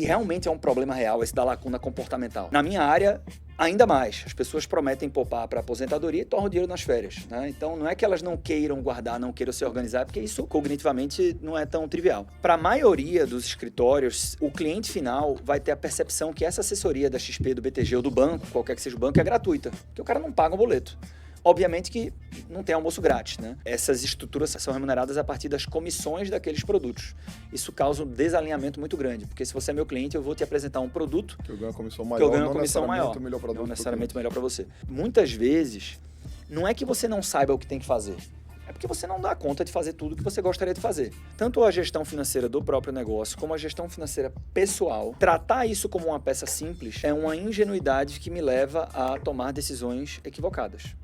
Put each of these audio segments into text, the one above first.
E realmente é um problema real esse da lacuna comportamental. Na minha área, ainda mais. As pessoas prometem poupar para aposentadoria e torram o dinheiro nas férias, né? Então, não é que elas não queiram guardar, não queiram se organizar, porque isso cognitivamente não é tão trivial. Para a maioria dos escritórios, o cliente final vai ter a percepção que essa assessoria da XP, do BTG ou do banco, qualquer que seja o banco, é gratuita, porque o cara não paga um boleto. Obviamente que não tem almoço grátis, né? Essas estruturas são remuneradas a partir das comissões daqueles produtos. Isso causa um desalinhamento muito grande, porque se você é meu cliente, eu vou te apresentar um produto que eu ganho uma comissão maior, que eu ganho uma comissão maior, o melhor produto, não necessariamente melhor para você. Muitas vezes, não é que você não saiba o que tem que fazer, é porque você não dá conta de fazer tudo o que você gostaria de fazer. Tanto a gestão financeira do próprio negócio, como a gestão financeira pessoal, tratar isso como uma peça simples é uma ingenuidade que me leva a tomar decisões equivocadas.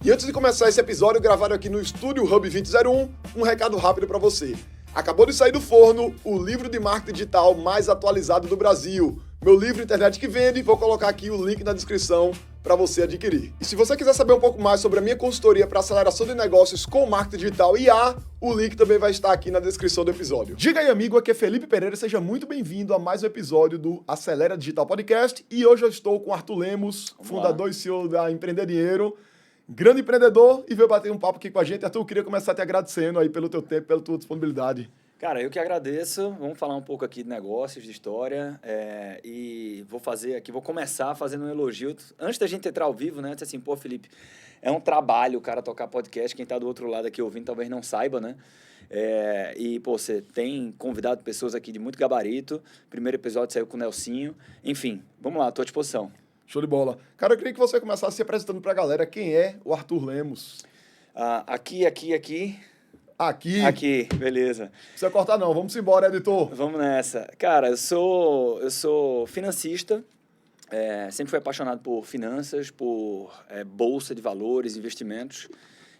E antes de começar esse episódio, gravado aqui no Estúdio Hub 2001, um recado rápido para você. Acabou de sair do forno o livro de marketing digital mais atualizado do Brasil. Meu livro Internet que Vende, vou colocar aqui o link na descrição para você adquirir. E se você quiser saber um pouco mais sobre a minha consultoria para aceleração de negócios com marketing digital e IA, o link também vai estar aqui na descrição do episódio. Diga aí, amigo, aqui é Felipe Pereira, seja muito bem-vindo a mais um episódio do Acelera Digital Podcast. E hoje eu estou com Arthur Lemos, fundador e CEO da Empreender Dinheiro, grande empreendedor, e veio bater um papo aqui com a gente. Arthur, eu queria começar te agradecendo aí pelo teu tempo, pela tua disponibilidade. Cara, eu que agradeço. Vamos falar um pouco aqui de negócios, de história, e vou começar fazendo um elogio. Antes da gente entrar ao vivo, né? Antes assim, pô, Felipe, é um trabalho o cara tocar podcast. Quem tá do outro lado aqui ouvindo talvez não saiba, né? E, pô, você tem convidado pessoas aqui de muito gabarito. Primeiro episódio saiu com o Nelsinho. Enfim, vamos lá, tô à disposição. Show de bola. Cara, eu queria que você começasse se apresentando pra galera quem é o Arthur Lemos. Aqui. Aqui, beleza. Não precisa cortar não, vamos embora, editor. Vamos nessa. Cara, eu sou financista, sempre fui apaixonado por finanças, por bolsa de valores, investimentos.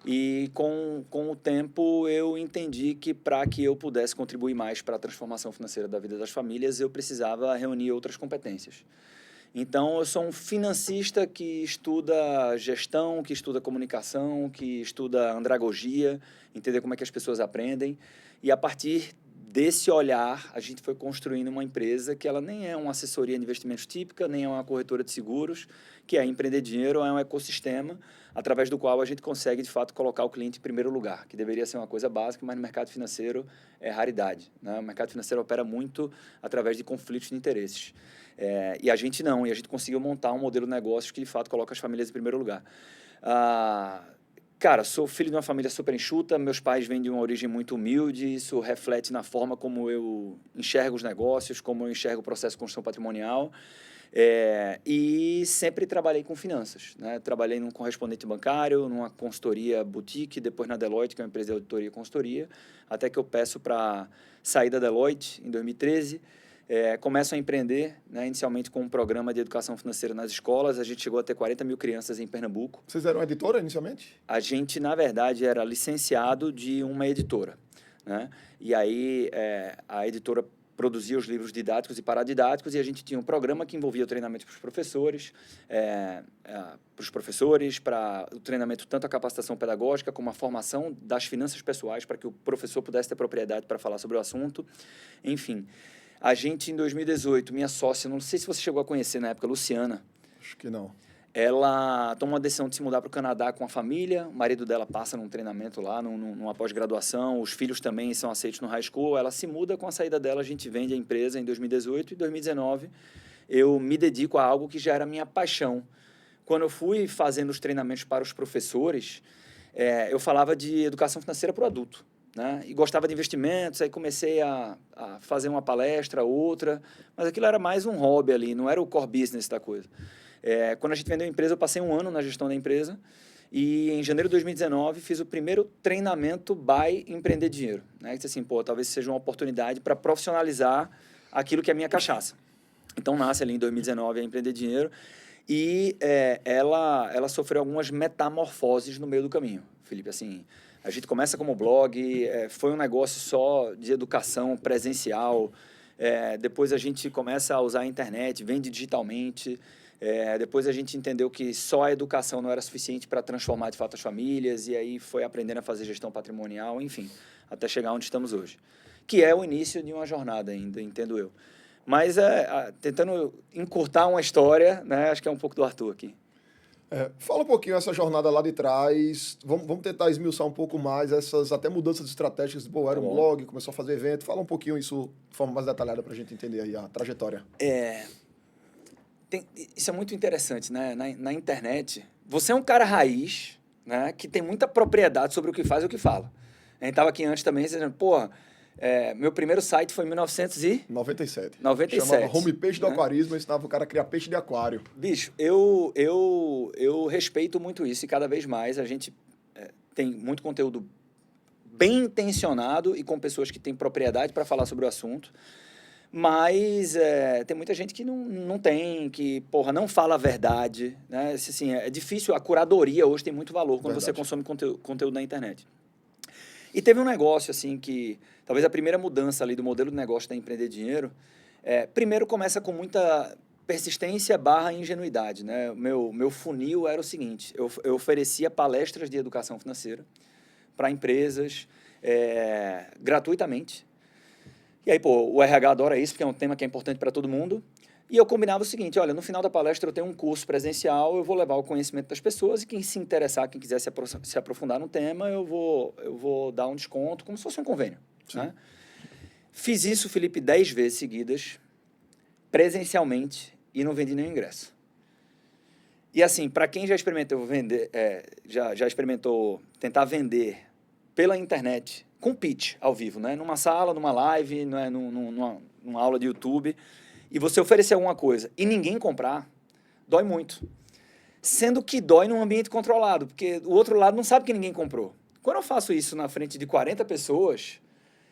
E com o tempo eu entendi que para que eu pudesse contribuir mais para a transformação financeira da vida das famílias, eu precisava reunir outras competências. Então, eu sou um financista que estuda gestão, que estuda comunicação, que estuda andragogia, entender como é que as pessoas aprendem. E, a partir desse olhar, a gente foi construindo uma empresa que ela nem é uma assessoria de investimentos típica, nem é uma corretora de seguros, que é Empreender Dinheiro, é um ecossistema através do qual a gente consegue, de fato, colocar o cliente em primeiro lugar, que deveria ser uma coisa básica, mas no mercado financeiro é raridade, né? O mercado financeiro opera muito através de conflitos de interesses. E a gente não, e a gente conseguiu montar um modelo de negócio que, de fato, coloca as famílias em primeiro lugar. Cara, sou filho de uma família super enxuta, meus pais vêm de uma origem muito humilde, isso reflete na forma como eu enxergo os negócios, como eu enxergo o processo de construção patrimonial. E sempre trabalhei com finanças, né? Trabalhei num correspondente bancário, numa consultoria boutique, depois na Deloitte, que é uma empresa de auditoria e consultoria, até que eu peço para sair da Deloitte em 2013. Começo a empreender, né, inicialmente com um programa de educação financeira nas escolas. A gente chegou a ter 40 mil crianças em Pernambuco. Vocês eram editora inicialmente? A gente, na verdade, era licenciado de uma editora, né? E aí a editora produzia os livros didáticos e paradidáticos, e a gente tinha um programa que envolvia o treinamento para os professores, para o treinamento tanto a capacitação pedagógica como a formação das finanças pessoais, para que o professor pudesse ter propriedade para falar sobre o assunto. Enfim, a gente, em 2018, minha sócia, não sei se você chegou a conhecer na época, Luciana. Acho que não. Ela toma uma decisão de se mudar para o Canadá com a família, o marido dela passa num treinamento lá, numa pós-graduação, os filhos também são aceitos no high school, ela se muda. Com a saída dela, a gente vende a empresa em 2018 e 2019 eu me dedico a algo que já era minha paixão. Quando eu fui fazendo os treinamentos para os professores, eu falava de educação financeira para o adulto, né? E gostava de investimentos, aí comecei a fazer uma palestra, outra, mas aquilo era mais um hobby ali, não era o core business da coisa. Quando a gente vendeu a empresa, eu passei um ano na gestão da empresa e em janeiro de 2019 fiz o primeiro treinamento by Empreender Dinheiro, né? Disse assim, talvez seja uma oportunidade para profissionalizar aquilo que é a minha cachaça. Então nasce ali em 2019 a Empreender Dinheiro e ela sofreu algumas metamorfoses no meio do caminho, Felipe. Assim, a gente começa como blog, foi um negócio só de educação presencial, depois a gente começa a usar a internet, vende digitalmente. Depois a gente entendeu que só a educação não era suficiente para transformar de fato as famílias, e aí foi aprendendo a fazer gestão patrimonial, enfim, até chegar onde estamos hoje. que é o início de uma jornada ainda, entendo eu. Mas tentando encurtar uma história, né? Acho que é um pouco do Arthur aqui. Fala um pouquinho essa jornada lá de trás. Vamos tentar esmiuçar um pouco mais essas até mudanças estratégicas. Pô, era um blog, começou a fazer evento. Fala um pouquinho isso de forma mais detalhada para a gente entender aí a trajetória. Isso é muito interessante, né? Na internet, você é um cara raiz, né? Que tem muita propriedade sobre o que faz e o que fala. A gente estava aqui antes também, dizendo, porra, meu primeiro site foi em 97. 97. Chamava Homepage do Aquarismo, ensinava o cara a criar peixe de aquário. Bicho, eu respeito muito isso e cada vez mais a gente tem muito conteúdo bem intencionado e com pessoas que têm propriedade para falar sobre o assunto, mas tem muita gente que não tem, que, porra, não fala a verdade, né? Assim, é difícil, a curadoria hoje tem muito valor quando você consome conteúdo na internet. E teve um negócio, assim, que talvez a primeira mudança ali do modelo de negócio da Empreender Dinheiro, primeiro começa com muita persistência / ingenuidade, né? Meu funil era o seguinte, eu oferecia palestras de educação financeira para empresas gratuitamente. E aí, pô, o RH adora isso, porque é um tema que é importante para todo mundo. E eu combinava o seguinte, olha, no final da palestra eu tenho um curso presencial, eu vou levar o conhecimento das pessoas e quem se interessar, quem quiser se aprofundar no tema, eu vou dar um desconto, como se fosse um convênio. Né? Fiz isso, Felipe, 10 vezes seguidas, presencialmente, e não vendi nenhum ingresso. E assim, para quem já experimentou vender, já experimentou tentar vender pela internet, com pitch ao vivo, né? Numa sala, numa live, né? numa aula de YouTube, e você oferecer alguma coisa e ninguém comprar, dói muito. Sendo que dói num ambiente controlado, porque o outro lado não sabe que ninguém comprou. Quando eu faço isso na frente de 40 pessoas,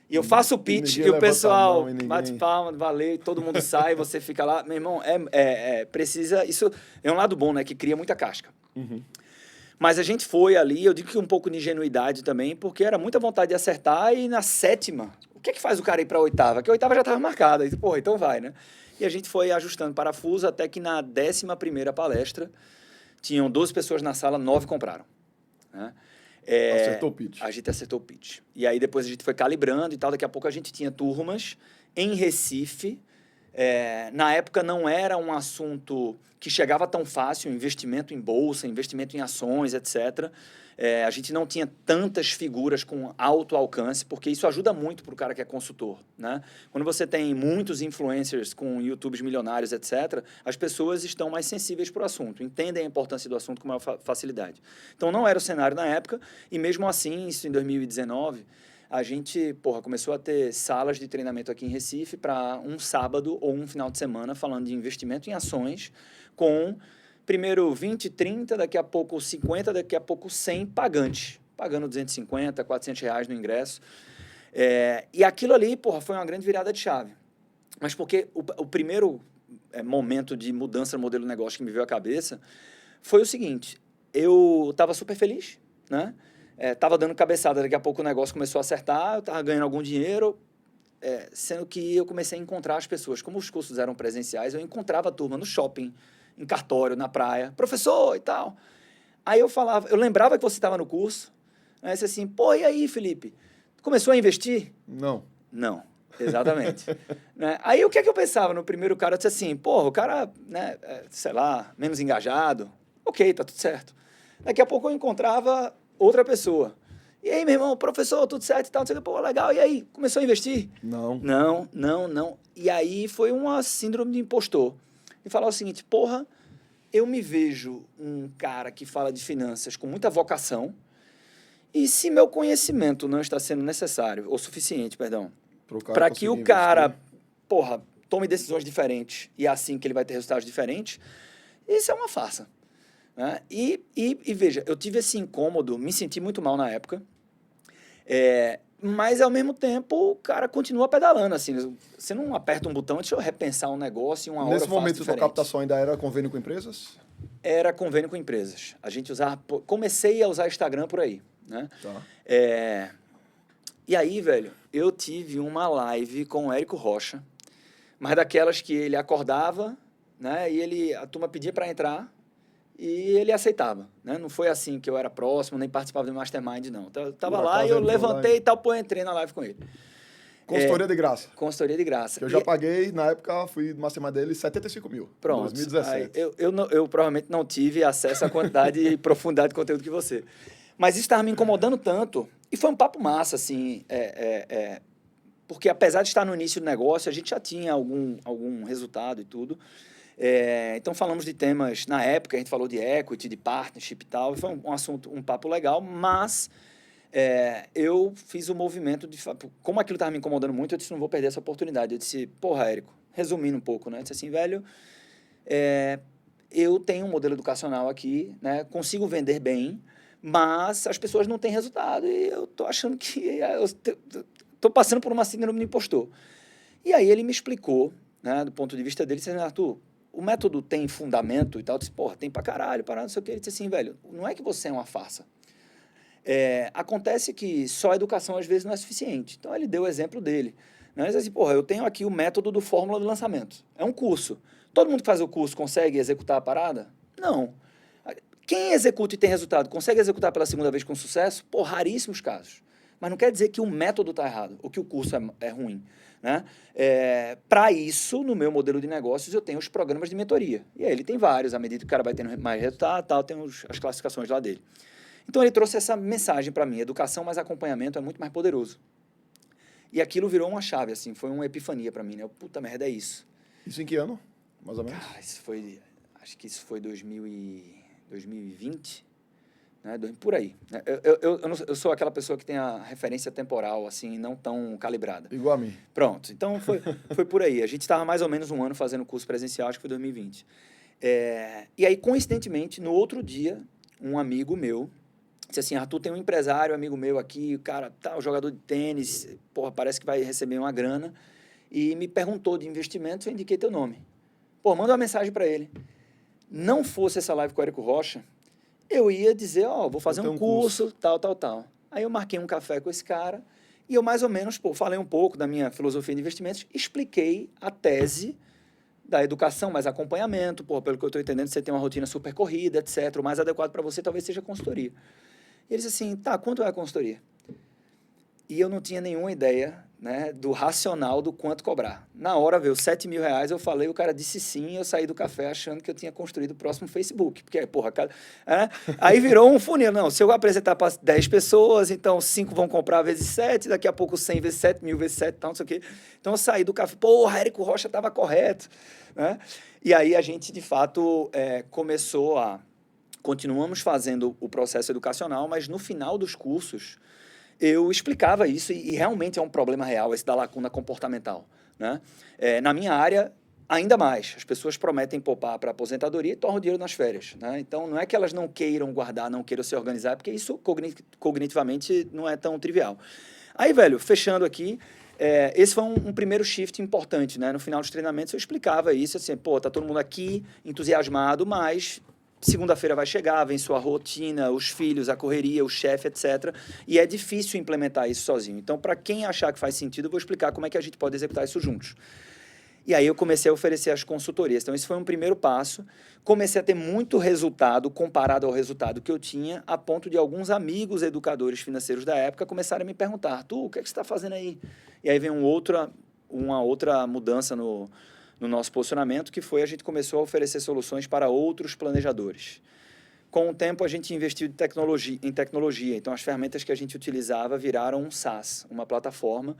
e eu faço o pitch, e o pessoal bate palma, valeu, e todo mundo sai, você fica lá, meu irmão, precisa... Isso é um lado bom, né? Que cria muita casca. Uhum. Mas a gente foi ali, eu digo que um pouco de ingenuidade também, porque era muita vontade de acertar, e na 7ª, o que faz o cara ir para a 8ª? Porque a 8ª já estava marcada, e, porra, então vai, né? E a gente foi ajustando parafuso até que na 11ª palestra, tinham 12 pessoas na sala, 9 compraram. Né? Acertou o pitch. A gente acertou o pitch. E aí depois a gente foi calibrando e tal, daqui a pouco a gente tinha turmas em Recife. Na época não era um assunto que chegava tão fácil, investimento em bolsa, investimento em ações, etc. A gente não tinha tantas figuras com alto alcance, porque isso ajuda muito para o cara que é consultor. Né? Quando você tem muitos influencers com YouTubes milionários, etc., as pessoas estão mais sensíveis para o assunto, entendem a importância do assunto com maior facilidade. Então não era o cenário na época, e mesmo assim, isso em 2019... a gente, começou a ter salas de treinamento aqui em Recife para um sábado ou um final de semana falando de investimento em ações com, primeiro, 20, 30, daqui a pouco 50, daqui a pouco 100 pagantes, pagando 250, 400 reais no ingresso. E aquilo ali, foi uma grande virada de chave. Mas porque o primeiro momento de mudança no modelo de negócio que me veio à cabeça foi o seguinte, eu estava super feliz, né? Estava dando cabeçada, daqui a pouco o negócio começou a acertar, eu estava ganhando algum dinheiro, sendo que eu comecei a encontrar as pessoas. Como os cursos eram presenciais, eu encontrava a turma no shopping, em cartório, na praia, professor e tal. Aí eu lembrava que você estava no curso, aí disse assim, e aí, Felipe, começou a investir? Não. Não, exatamente. Né? Aí o que é que eu pensava no primeiro cara? Eu disse assim, o cara, né, sei lá, menos engajado, ok, tá tudo certo. Daqui a pouco eu encontrava outra pessoa. E aí, meu irmão, professor, tudo certo e tal, não sei o que, legal. E aí, começou a investir? Não. Não. E aí foi uma síndrome de impostor. E falar o seguinte, eu me vejo um cara que fala de finanças com muita vocação, e se meu conhecimento não está sendo necessário, ou suficiente, para que o cara, tome decisões diferentes, e é assim que ele vai ter resultados diferentes, isso é uma farsa. Né? E veja, eu tive esse incômodo, me senti muito mal na época, mas ao mesmo tempo o cara continua pedalando, assim, você não aperta um botão, deixa eu repensar um negócio e uma hora eu faço diferente. Nesse momento, sua captação ainda era convênio com empresas? Era convênio com empresas. A gente comecei a usar Instagram por aí, né? Tá. E aí, velho, eu tive uma live com o Érico Rocha, mas daquelas que ele acordava, né, e a turma pedia para entrar, e ele aceitava, né? Não foi assim que eu era próximo, nem participava do Mastermind, não. Eu tava lá e eu levantei e tal, entrei na live com ele. Consultoria de graça. Consultoria de graça. Que eu já paguei, na época, fui no mastermind dele, 75 mil. Pronto. Em 2017. Aí, eu provavelmente não tive acesso à quantidade e profundidade de conteúdo que você. Mas isso estava me incomodando tanto. E foi um papo massa, assim. Porque apesar de estar no início do negócio, a gente já tinha algum resultado e tudo. Então falamos de temas, na época a gente falou de equity, de partnership e tal, e foi um assunto, um papo legal, mas eu fiz o movimento de, como aquilo estava me incomodando muito, eu disse, não vou perder essa oportunidade. Eu disse, porra, Érico, resumindo um pouco, né? Eu disse assim, velho, eu tenho um modelo educacional aqui, né? Consigo vender bem, mas as pessoas não têm resultado e eu tô achando que tô passando por uma síndrome do impostor. E aí ele me explicou, né, do ponto de vista dele, disse, Arthur, o método tem fundamento e tal? Eu disse, porra, tem pra caralho, não sei o que. Ele disse assim, velho, não é que você é uma farsa. Acontece que só a educação, às vezes, não é suficiente. Então, ele deu o exemplo dele. Né? Ele disse assim, porra, eu tenho aqui o método do Fórmula do Lançamento. É um curso. Todo mundo que faz o curso consegue executar a parada? Não. Quem executa e tem resultado, consegue executar pela segunda vez com sucesso? Por raríssimos casos. Mas não quer dizer que o método está errado, ou que o curso é ruim. Né? Para isso, no meu modelo de negócios, eu tenho os programas de mentoria. E aí ele tem vários, à medida que o cara vai tendo mais resultado, tal, tem as classificações lá dele. Então ele trouxe essa mensagem para mim, educação mais acompanhamento é muito mais poderoso. E aquilo virou uma chave, assim, foi uma epifania para mim, né? Puta merda, é isso. Isso em que ano, mais ou menos? Cara, acho que isso foi 2020, né? Por aí. Eu sou aquela pessoa que tem a referência temporal, assim, não tão calibrada. Igual a mim. Pronto, então foi por aí. A gente estava mais ou menos um ano fazendo curso presencial, acho que foi 2020. E aí, coincidentemente, no outro dia, um amigo meu disse assim, Arthur, tem um empresário, amigo meu aqui, o cara, o jogador de tênis, porra, parece que vai receber uma grana, e me perguntou de investimentos, eu indiquei teu nome. Pô, manda uma mensagem para ele. Não fosse essa live com o Érico Rocha, eu ia dizer, vou fazer um curso, tal. Aí eu marquei um café com esse cara, e eu mais ou menos, falei um pouco da minha filosofia de investimentos, expliquei a tese da educação, mais acompanhamento, pelo que eu estou entendendo, você tem uma rotina super corrida, etc. O mais adequado para você talvez seja a consultoria. E ele disse assim, quanto é a consultoria? E eu não tinha nenhuma ideia, né, do racional do quanto cobrar. Na hora veio R$7.000, eu falei, o cara disse sim, eu saí do café achando que eu tinha construído o próximo Facebook, porque, aí virou um funil. Não, se eu apresentar para 10 pessoas, então 5 vão comprar vezes 7, daqui a pouco 100 vezes 7, 1.000 vezes 7, não sei o quê. Então eu saí do café, Érico Rocha estava correto. Né? E aí a gente, de fato, continuamos fazendo o processo educacional, mas no final dos cursos eu explicava isso e realmente é um problema real esse da lacuna comportamental. Né? Na minha área, ainda mais. As pessoas prometem poupar para aposentadoria e tornam o dinheiro nas férias. Né? Então, não é que elas não queiram guardar, não queiram se organizar, porque isso cognitivamente não é tão trivial. Aí, velho, fechando aqui, esse foi um primeiro shift importante. Né? No final dos treinamentos eu explicava isso, assim, tá todo mundo aqui entusiasmado, mas segunda-feira vai chegar, vem sua rotina, os filhos, a correria, o chefe, etc. E é difícil implementar isso sozinho. Então, para quem achar que faz sentido, eu vou explicar como é que a gente pode executar isso juntos. E aí eu comecei a oferecer as consultorias. Então, esse foi um primeiro passo. Comecei a ter muito resultado comparado ao resultado que eu tinha, a ponto de alguns amigos educadores financeiros da época começarem a me perguntar, Arthur, o que é que você está fazendo aí? E aí vem uma outra mudança no nosso posicionamento, que foi a gente começou a oferecer soluções para outros planejadores. Com o tempo, a gente investiu em tecnologia. Então, as ferramentas que a gente utilizava viraram um SaaS, uma plataforma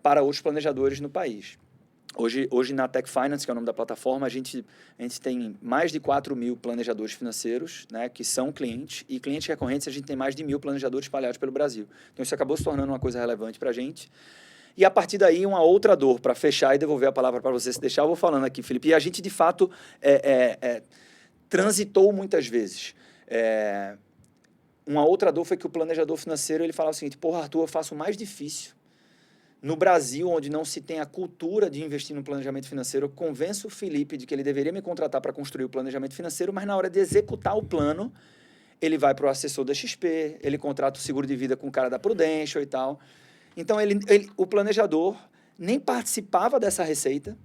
para outros planejadores no país. Hoje, na Tech Finance, que é o nome da plataforma, a gente tem mais de 4.000 planejadores financeiros, né, que são clientes, e clientes recorrentes a gente tem mais de 1.000 planejadores espalhados pelo Brasil. Então, isso acabou se tornando uma coisa relevante para a gente. E, a partir daí, uma outra dor, para fechar e devolver a palavra para você se deixar, eu vou falando aqui, Felipe. E a gente, de fato, transitou muitas vezes. Uma outra dor foi que o planejador financeiro ele falava o seguinte, Arthur, eu faço o mais difícil. No Brasil, onde não se tem a cultura de investir no planejamento financeiro, eu convenço o Felipe de que ele deveria me contratar para construir o planejamento financeiro, mas na hora de executar o plano, ele vai para o assessor da XP, ele contrata o seguro de vida com o cara da Prudential e tal. Então, o planejador nem participava dessa receita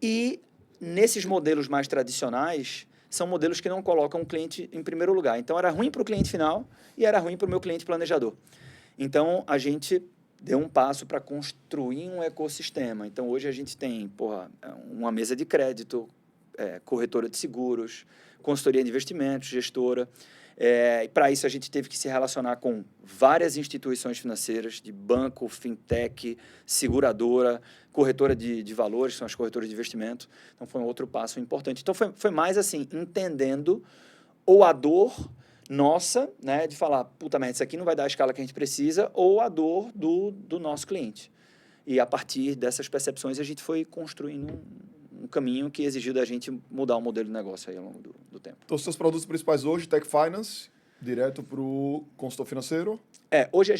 e, nesses modelos mais tradicionais, são modelos que não colocam o cliente em primeiro lugar. Então, era ruim para o cliente final e era ruim para o meu cliente planejador. Então, a gente deu um passo para construir um ecossistema. Então, hoje a gente tem uma mesa de crédito, corretora de seguros, consultoria de investimentos, gestora. E para isso, a gente teve que se relacionar com várias instituições financeiras, de banco, fintech, seguradora, corretora de valores, são as corretoras de investimento. Então, foi um outro passo importante. Então, foi mais assim, entendendo ou a dor nossa, né, de falar, puta merda, isso aqui não vai dar a escala que a gente precisa, ou a dor do nosso cliente. E a partir dessas percepções, a gente foi construindo um caminho que exigiu da gente mudar o modelo de negócio aí ao longo do tempo. Então, os seus produtos principais hoje, Tech Finance, direto para o consultor financeiro? Hoje a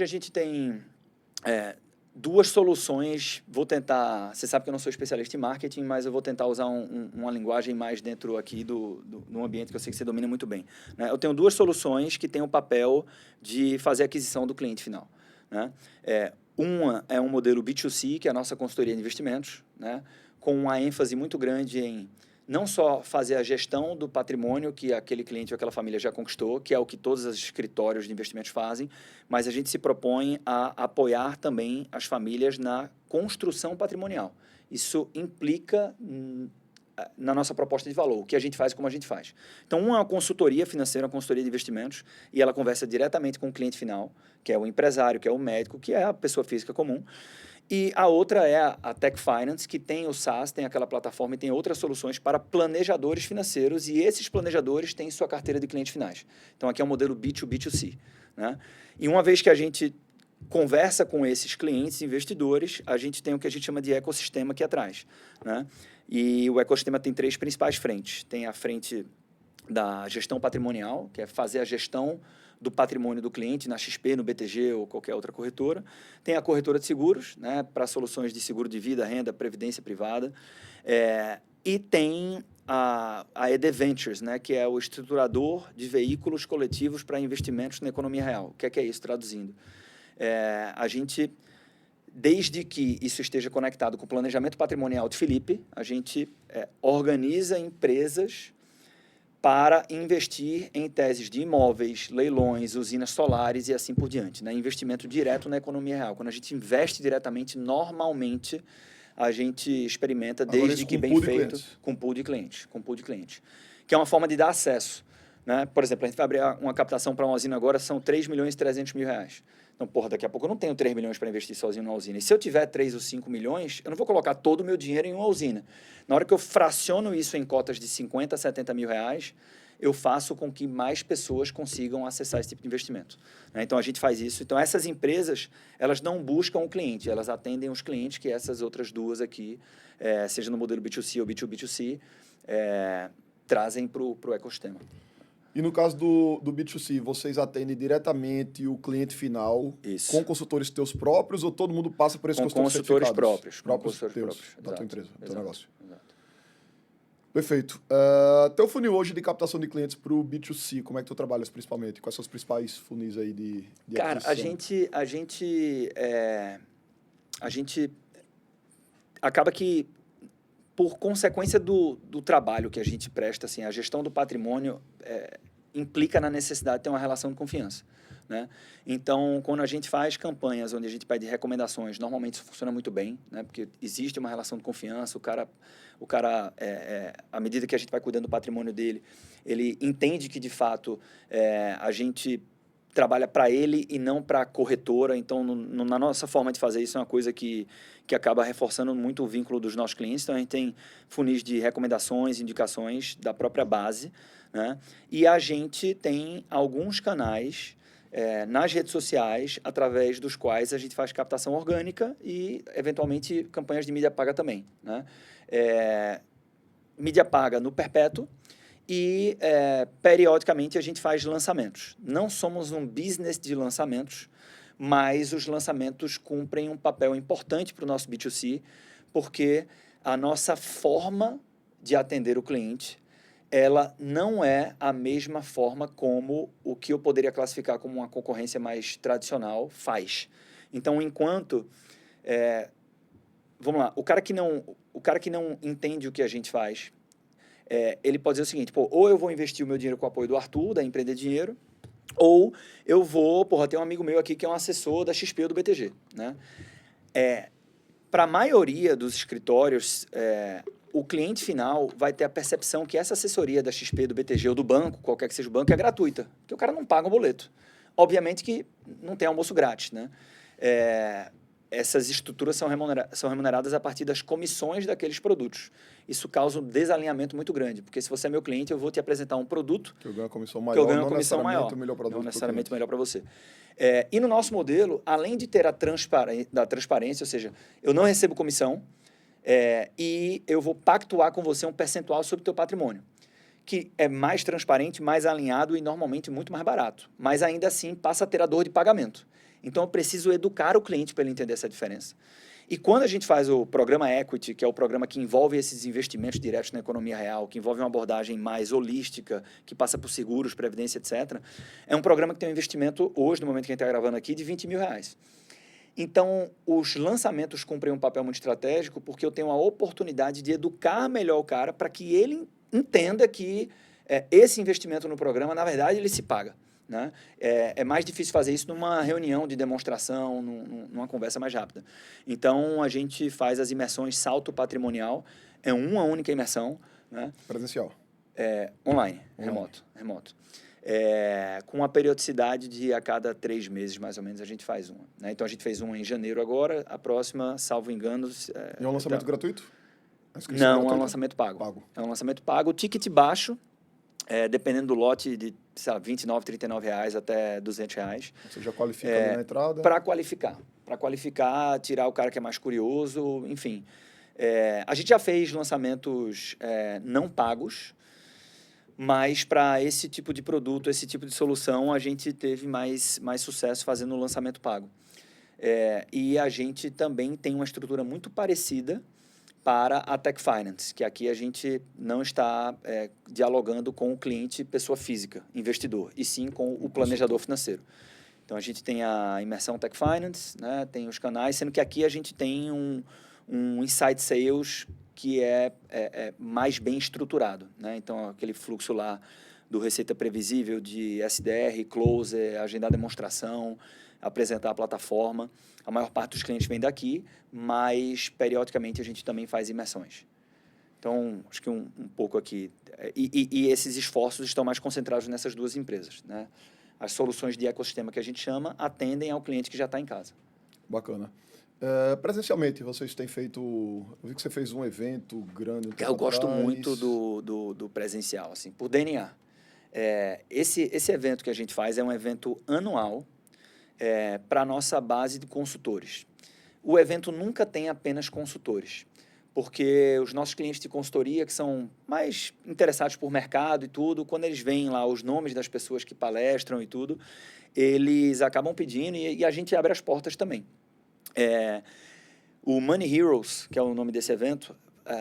gente tem duas soluções. Vou tentar... Você sabe que eu não sou especialista em marketing, mas eu vou tentar usar uma linguagem mais dentro aqui do ambiente que eu sei que você domina muito bem, né? Eu tenho duas soluções que têm o papel de fazer a aquisição do cliente final, né? Uma é um modelo B2C, que é a nossa consultoria de investimentos, né? Com uma ênfase muito grande em não só fazer a gestão do patrimônio que aquele cliente ou aquela família já conquistou, que é o que todos os escritórios de investimentos fazem, mas a gente se propõe a apoiar também as famílias na construção patrimonial. Isso implica na nossa proposta de valor, o que a gente faz e como a gente faz. Então, uma é uma consultoria financeira, uma consultoria de investimentos, e ela conversa diretamente com o cliente final, que é o empresário, que é o médico, que é a pessoa física comum. E a outra é a Tech Finance, que tem o SaaS, tem aquela plataforma e tem outras soluções para planejadores financeiros, e esses planejadores têm sua carteira de clientes finais. Então, aqui é um modelo B2B2C, né? E uma vez que a gente conversa com esses clientes investidores, a gente tem o que a gente chama de ecossistema aqui atrás, né? E o ecossistema tem 3 principais frentes. Tem a frente da gestão patrimonial, que é fazer a gestão do patrimônio do cliente na XP, no BTG ou qualquer outra corretora. Tem a corretora de seguros, né, para soluções de seguro de vida, renda, previdência privada. E tem a ED Ventures, né, que é o estruturador de veículos coletivos para investimentos na economia real. O que é isso, traduzindo? A gente, desde que isso esteja conectado com o planejamento patrimonial de Felipe, a gente organiza empresas para investir em teses de imóveis, leilões, usinas solares e assim por diante, né? Investimento direto na economia real. Quando a gente investe diretamente, normalmente a gente experimenta, desde que bem feito, com pool de clientes, que é uma forma de dar acesso, né? Por exemplo, a gente vai abrir uma captação para uma usina agora, são 3 milhões e 300 mil reais. Então, daqui a pouco eu não tenho 3 milhões para investir sozinho numa usina. E se eu tiver 3 ou 5 milhões, eu não vou colocar todo o meu dinheiro em uma usina. Na hora que eu fraciono isso em cotas de 50 a 70 mil reais, eu faço com que mais pessoas consigam acessar esse tipo de investimento, né? Então, a gente faz isso. Então, essas empresas, elas não buscam o cliente, elas atendem os clientes que essas outras duas aqui, seja no modelo B2C ou B2B2C, trazem para o ecossistema. E no caso do B2C, vocês atendem diretamente o cliente final com consultores teus próprios ou todo mundo passa por esse consultor consultores próprios. Com consultores próprios da tua empresa, do teu negócio. Exato. Perfeito. Teu funil hoje de captação de clientes para o B2C, como é que tu trabalhas principalmente? Quais são os principais funis aí de Cara, aquisição? a gente acaba que, por consequência do trabalho que a gente presta, assim, a gestão do patrimônio implica na necessidade de ter uma relação de confiança, né? Então, quando a gente faz campanhas onde a gente pede recomendações, normalmente isso funciona muito bem, né? Porque existe uma relação de confiança, o cara à medida que a gente vai cuidando do patrimônio dele, ele entende que, de fato, a gente trabalha para ele e não para a corretora. Então, na nossa forma de fazer isso, é uma coisa que acaba reforçando muito o vínculo dos nossos clientes. Então, a gente tem funis de recomendações, indicações da própria base, né? E a gente tem alguns canais nas redes sociais, através dos quais a gente faz captação orgânica e, eventualmente, campanhas de mídia paga também, né? Mídia paga no perpétuo. E, periodicamente, a gente faz lançamentos. Não somos um business de lançamentos, mas os lançamentos cumprem um papel importante para o nosso B2C, porque a nossa forma de atender o cliente, ela não é a mesma forma como o que eu poderia classificar como uma concorrência mais tradicional faz. Então, enquanto... vamos lá, o cara que não entende o que a gente faz, ele pode dizer o seguinte, ou eu vou investir o meu dinheiro com o apoio do Arthur, da Empreender Dinheiro, Ou eu vou, tem um amigo meu aqui que é um assessor da XP ou do BTG, né? Para a maioria dos escritórios, o cliente final vai ter a percepção que essa assessoria da XP, do BTG ou do banco, qualquer que seja o banco, é gratuita, porque o cara não paga um boleto. Obviamente que não tem almoço grátis, né? Essas estruturas são remuneradas a partir das comissões daqueles produtos. Isso causa um desalinhamento muito grande, porque se você é meu cliente, eu vou te apresentar um produto que eu ganho uma comissão maior, que eu ganho uma comissão maior, o melhor produto não necessariamente pro melhor para você. E no nosso modelo, além de ter a transparência, ou seja, eu não recebo comissão e eu vou pactuar com você um percentual sobre o teu patrimônio, que é mais transparente, mais alinhado e normalmente muito mais barato. Mas ainda assim passa a ter a dor de pagamento. Então eu preciso educar o cliente para ele entender essa diferença. E quando a gente faz o programa Equity, que é o programa que envolve esses investimentos diretos na economia real, que envolve uma abordagem mais holística, que passa por seguros, previdência, etc., é um programa que tem um investimento, hoje, no momento que a gente está gravando aqui, de R$20 mil. Então, os lançamentos cumprem um papel muito estratégico porque eu tenho a oportunidade de educar melhor o cara para que ele entenda que esse investimento no programa, na verdade, ele se paga. Né? É mais difícil fazer isso numa reunião de demonstração, numa conversa mais rápida. Então, a gente faz as imersões salto patrimonial, é uma única imersão. Né? Presencial? Online, remoto. Com uma periodicidade de a cada 3 meses, mais ou menos, a gente faz uma. Né? Então, a gente fez uma em janeiro agora, a próxima, salvo engano... E é um lançamento gratuito? Não, é um lançamento pago. É um lançamento pago, o ticket baixo, dependendo do lote de, sei lá, R$29, R$39 até R$200. Você já qualifica ali na entrada? Para qualificar, tirar o cara que é mais curioso, enfim. A gente já fez lançamentos não pagos, mas para esse tipo de produto, esse tipo de solução, a gente teve mais sucesso fazendo o lançamento pago. E a gente também tem uma estrutura muito parecida para a Tech Finance, que aqui a gente não está dialogando com o cliente, pessoa física, investidor, e sim com o planejador financeiro. Então, a gente tem a imersão Tech Finance, né, tem os canais, sendo que aqui a gente tem um Inside Sales que é mais bem estruturado. Né? Então, aquele fluxo lá do Receita Previsível, de SDR, Closer, agendar demonstração, apresentar a plataforma. A maior parte dos clientes vem daqui, mas periodicamente a gente também faz imersões. Então, acho que um pouco aqui. E esses esforços estão mais concentrados nessas duas empresas. Né? As soluções de ecossistema que a gente chama atendem ao cliente que já está em casa. Bacana. Presencialmente, vocês têm feito... Eu vi que você fez um evento grande. Eu gosto muito do presencial, assim, por DNA. Esse evento que a gente faz é um evento anual, para a nossa base de consultores. O evento nunca tem apenas consultores, porque os nossos clientes de consultoria, que são mais interessados por mercado e tudo, quando eles veem lá os nomes das pessoas que palestram e tudo, eles acabam pedindo e a gente abre as portas também. O Money Heroes, que é o nome desse evento,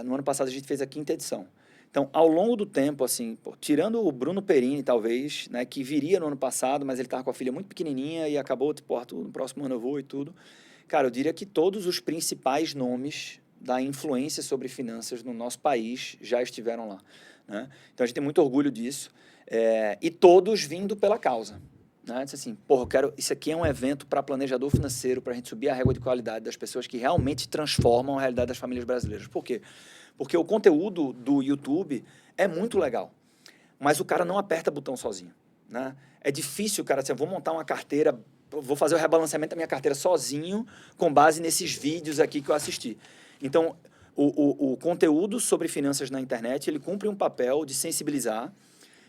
no ano passado a gente fez a 5ª edição. Então, ao longo do tempo, assim, tirando o Bruno Perini, talvez, né, que viria no ano passado, mas ele estava com a filha muito pequenininha e acabou, no próximo ano eu vou e tudo. Cara, eu diria que todos os principais nomes da influência sobre finanças no nosso país já estiveram lá. Né? Então, a gente tem muito orgulho disso. E todos vindo pela causa. Né? Disse assim, isso aqui é um evento para planejador financeiro, para a gente subir a régua de qualidade das pessoas que realmente transformam a realidade das famílias brasileiras. Por quê? Porque o conteúdo do YouTube é muito legal, mas o cara não aperta botão sozinho. Né? É difícil o cara dizer, vou montar uma carteira, vou fazer o rebalanceamento da minha carteira sozinho, com base nesses vídeos aqui que eu assisti. Então, o conteúdo sobre finanças na internet, ele cumpre um papel de sensibilizar,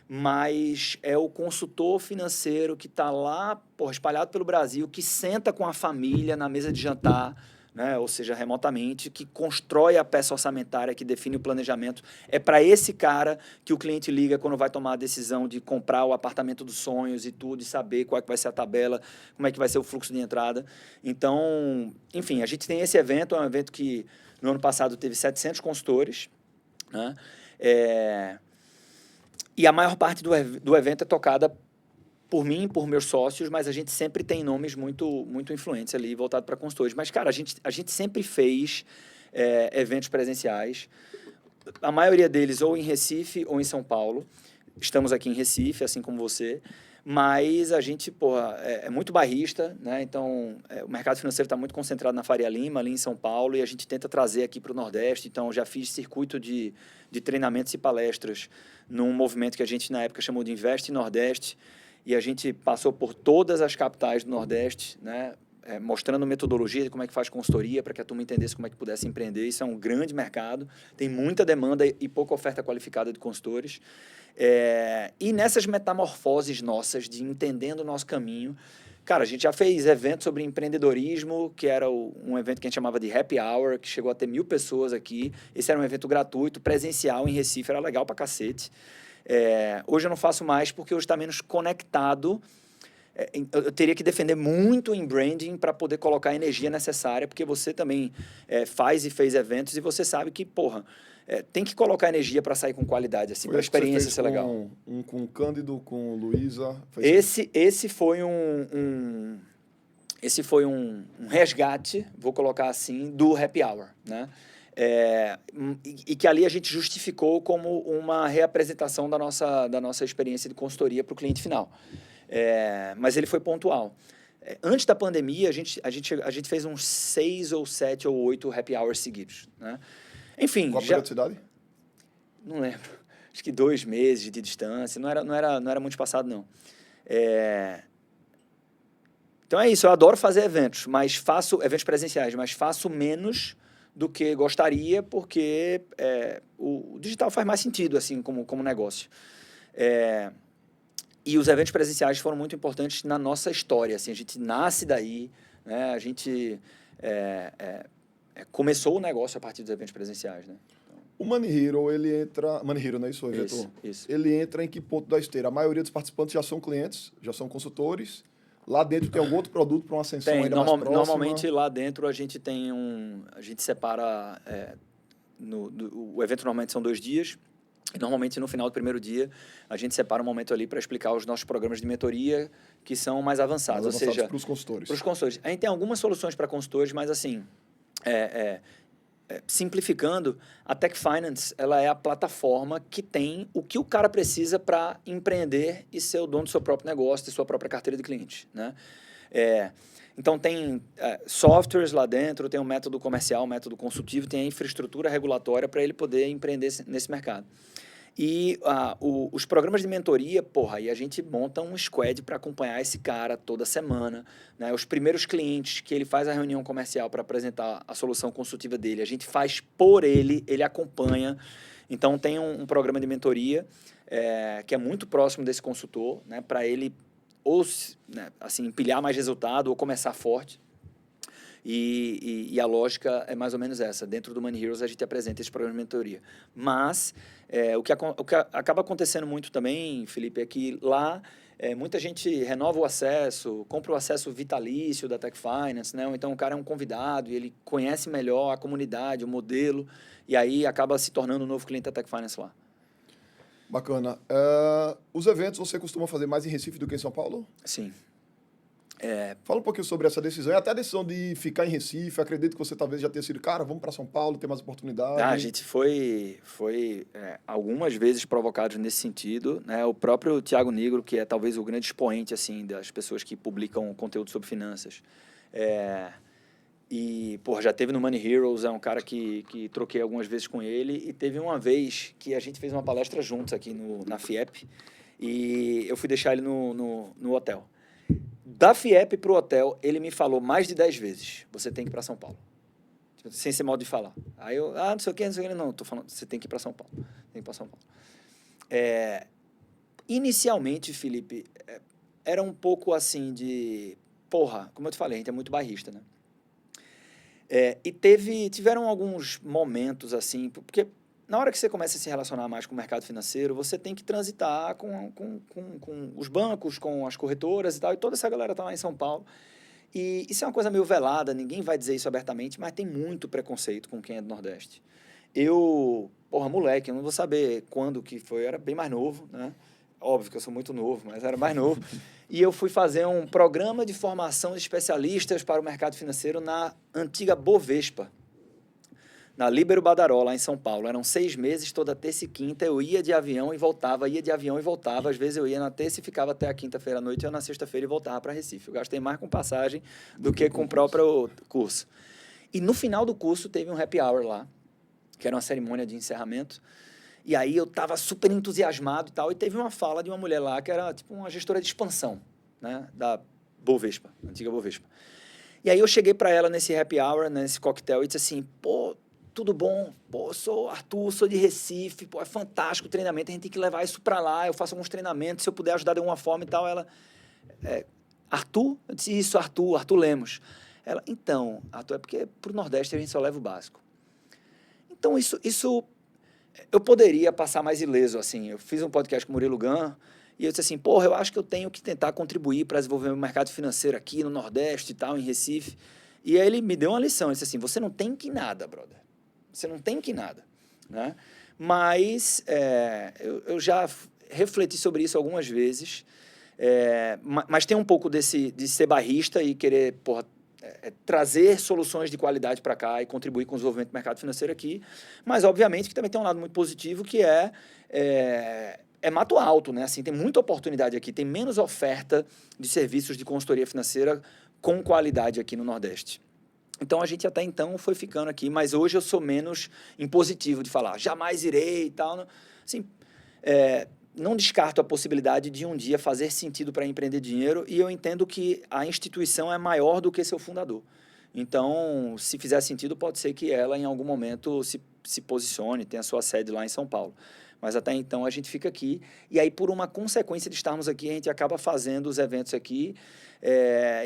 mas é o consultor financeiro que está lá, espalhado pelo Brasil, que senta com a família na mesa de jantar, né? Ou seja, remotamente, que constrói a peça orçamentária, que define o planejamento. É para esse cara que o cliente liga quando vai tomar a decisão de comprar o apartamento dos sonhos e tudo, e saber qual é que vai ser a tabela, como é que vai ser o fluxo de entrada. Então, enfim, a gente tem esse evento, é um evento que no ano passado teve 700 consultores, né? E a maior parte do evento é tocada por mim, por meus sócios, mas a gente sempre tem nomes muito influentes ali, voltado para consultores. Mas, cara, a gente sempre fez eventos presenciais, a maioria deles ou em Recife ou em São Paulo. Estamos aqui em Recife, assim como você, Mas a gente, porra, é muito bairrista, né? Então, o mercado financeiro está muito concentrado na Faria Lima, ali em São Paulo, e a gente tenta trazer aqui para o Nordeste. Então, já fiz circuito de treinamentos e palestras num movimento que a gente, na época, chamou de Investe Nordeste, e a gente passou por todas as capitais do Nordeste, né? Mostrando metodologia de como é que faz consultoria, para que a turma entendesse como é que pudesse empreender. Isso é um grande mercado, tem muita demanda e pouca oferta qualificada de consultores. E nessas metamorfoses nossas, de entendendo o nosso caminho, cara, a gente já fez eventos sobre empreendedorismo, que era um evento que a gente chamava de Happy Hour, que chegou a ter 1.000 pessoas aqui. Esse era um evento gratuito, presencial, em Recife, era legal pra cacete. Hoje eu não faço mais, porque hoje está menos conectado. Eu teria que defender muito em branding para poder colocar a energia necessária, porque você também faz e fez eventos, e você sabe que, porra, tem que colocar energia para sair com qualidade, assim, para a experiência ser legal. Com o Cândido, com Luísa. Esse foi um resgate, vou colocar assim, do Happy Hour, né? E que ali a gente justificou como uma reapresentação da nossa experiência de consultoria para o cliente final. Mas ele foi pontual. Antes da pandemia, a gente fez uns 6 ou 7 ou 8 Happy Hours seguidos, né? Enfim. Qual a periodicidade? Não lembro. Acho que 2 meses de distância. Não era muito espaçado, não. Então é isso. Eu adoro fazer eventos, mas faço eventos presenciais, mas faço menos do que gostaria, porque o digital faz mais sentido, assim, como negócio. E os eventos presenciais foram muito importantes na nossa história. Assim, a gente nasce daí, né? A gente começou o negócio a partir dos eventos presenciais, né? O Money Hero, ele entra... Money Hero, não é isso, Vitor? Isso. Ele entra em que ponto da esteira? A maioria dos participantes já são clientes, já são consultores. Lá dentro tem algum outro produto para uma ascensão ainda mais próxima? Normalmente, lá dentro, a gente tem a gente separa... o evento normalmente são 2 dias. E normalmente, no final do primeiro dia, a gente separa um momento ali para explicar os nossos programas de mentoria, que são mais avançados. Ou seja, para os consultores. Para os consultores. A gente tem algumas soluções para consultores, mas assim, simplificando, a Tech Finance, ela é a plataforma que tem o que o cara precisa para empreender e ser o dono do seu próprio negócio, de sua própria carteira de clientes, né? Então, tem softwares lá dentro, tem o método comercial, o método consultivo, tem a infraestrutura regulatória para ele poder empreender nesse mercado. E os programas de mentoria, porra, aí a gente monta um squad para acompanhar esse cara toda semana, né? Os primeiros clientes que ele faz a reunião comercial para apresentar a solução consultiva dele, a gente faz por ele acompanha. Então, tem um programa de mentoria que é muito próximo desse consultor, né? Para ele assim, empilhar mais resultado ou começar forte. E a lógica é mais ou menos essa. Dentro do Money Heroes, a gente apresenta esse programa de mentoria. Mas o que acaba acontecendo muito também, Felipe, é que lá muita gente renova o acesso, compra o acesso vitalício da Tech Finance, né? Ou então o cara é um convidado e ele conhece melhor a comunidade, o modelo, e aí acaba se tornando um novo cliente da Tech Finance lá. Bacana. Os eventos você costuma fazer mais em Recife do que em São Paulo? Sim. Fala um pouquinho sobre essa decisão, e até a decisão de ficar em Recife. Acredito que você talvez já tenha sido, cara, vamos para São Paulo, ter mais oportunidade. A gente foi algumas vezes provocados nesse sentido, né? O próprio Thiago Nigro, que é talvez o grande expoente assim, das pessoas que publicam conteúdo sobre finanças. E, já teve no Money Heroes, é um cara que troquei algumas vezes com ele, e teve uma vez que a gente fez uma palestra juntos aqui na FIEP, e eu fui deixar ele no hotel. Da FIEP para o hotel, ele me falou mais de 10 vezes, você tem que ir para São Paulo. Sem ser modo de falar. Aí eu, não sei o que, não, estou falando, você tem que ir para São Paulo. Tem que ir para São Paulo. Inicialmente, Felipe, era um pouco assim de... como eu te falei, a gente é muito bairrista, né? E tiveram alguns momentos assim, porque na hora que você começa a se relacionar mais com o mercado financeiro, você tem que transitar com os bancos, com as corretoras e tal, e toda essa galera está lá em São Paulo. E isso é uma coisa meio velada, ninguém vai dizer isso abertamente, mas tem muito preconceito com quem é do Nordeste. Eu, moleque, eu não vou saber quando que foi, eu era bem mais novo, né? Óbvio que eu sou muito novo, mas era mais novo. E eu fui fazer um programa de formação de especialistas para o mercado financeiro na antiga Bovespa, na Líbero Badaró, lá em São Paulo. Eram 6 meses, toda terça e quinta, eu ia de avião e voltava, ia de avião e voltava. Às vezes eu ia na terça e ficava até a quinta-feira à noite, eu na sexta-feira e voltava para Recife. Eu gastei mais com passagem do que com o próprio curso. E no final do curso teve um happy hour lá, que era uma cerimônia de encerramento. E aí eu estava super entusiasmado e tal, e teve uma fala de uma mulher lá que era tipo uma gestora de expansão, né, da Bovespa, antiga Bovespa. E aí eu cheguei para ela nesse happy hour, nesse coquetel, e disse assim, pô, tudo bom? Pô, eu sou Arthur, sou de Recife, pô, é fantástico o treinamento, a gente tem que levar isso para lá, eu faço alguns treinamentos, se eu puder ajudar de alguma forma e tal. Ela, Arthur? Eu disse, isso, Arthur Lemos. Ela, então, Arthur, é porque pro Nordeste a gente só leva o básico. Então, isso eu poderia passar mais ileso, assim. Eu fiz um podcast com o Murilo Gun e eu disse assim, porra, eu acho que eu tenho que tentar contribuir para desenvolver o mercado financeiro aqui no Nordeste e tal, em Recife. E aí ele me deu uma lição, ele disse assim, você não tem que nada, brother. Você não tem que nada, né? Mas eu já refleti sobre isso algumas vezes, mas tem um pouco de ser barrista e querer, porra, trazer soluções de qualidade para cá e contribuir com o desenvolvimento do mercado financeiro aqui, mas obviamente que também tem um lado muito positivo que é mato alto, né? Assim, tem muita oportunidade aqui, tem menos oferta de serviços de consultoria financeira com qualidade aqui no Nordeste. Então a gente até então foi ficando aqui, mas hoje eu sou menos impositivo de falar, jamais irei e tal. Assim, não descarto a possibilidade de um dia fazer sentido para empreender dinheiro e eu entendo que a instituição é maior do que seu fundador. Então, se fizer sentido, pode ser que ela, em algum momento, se posicione, tenha sua sede lá em São Paulo. Mas até então a gente fica aqui e aí, por uma consequência de estarmos aqui, a gente acaba fazendo os eventos aqui.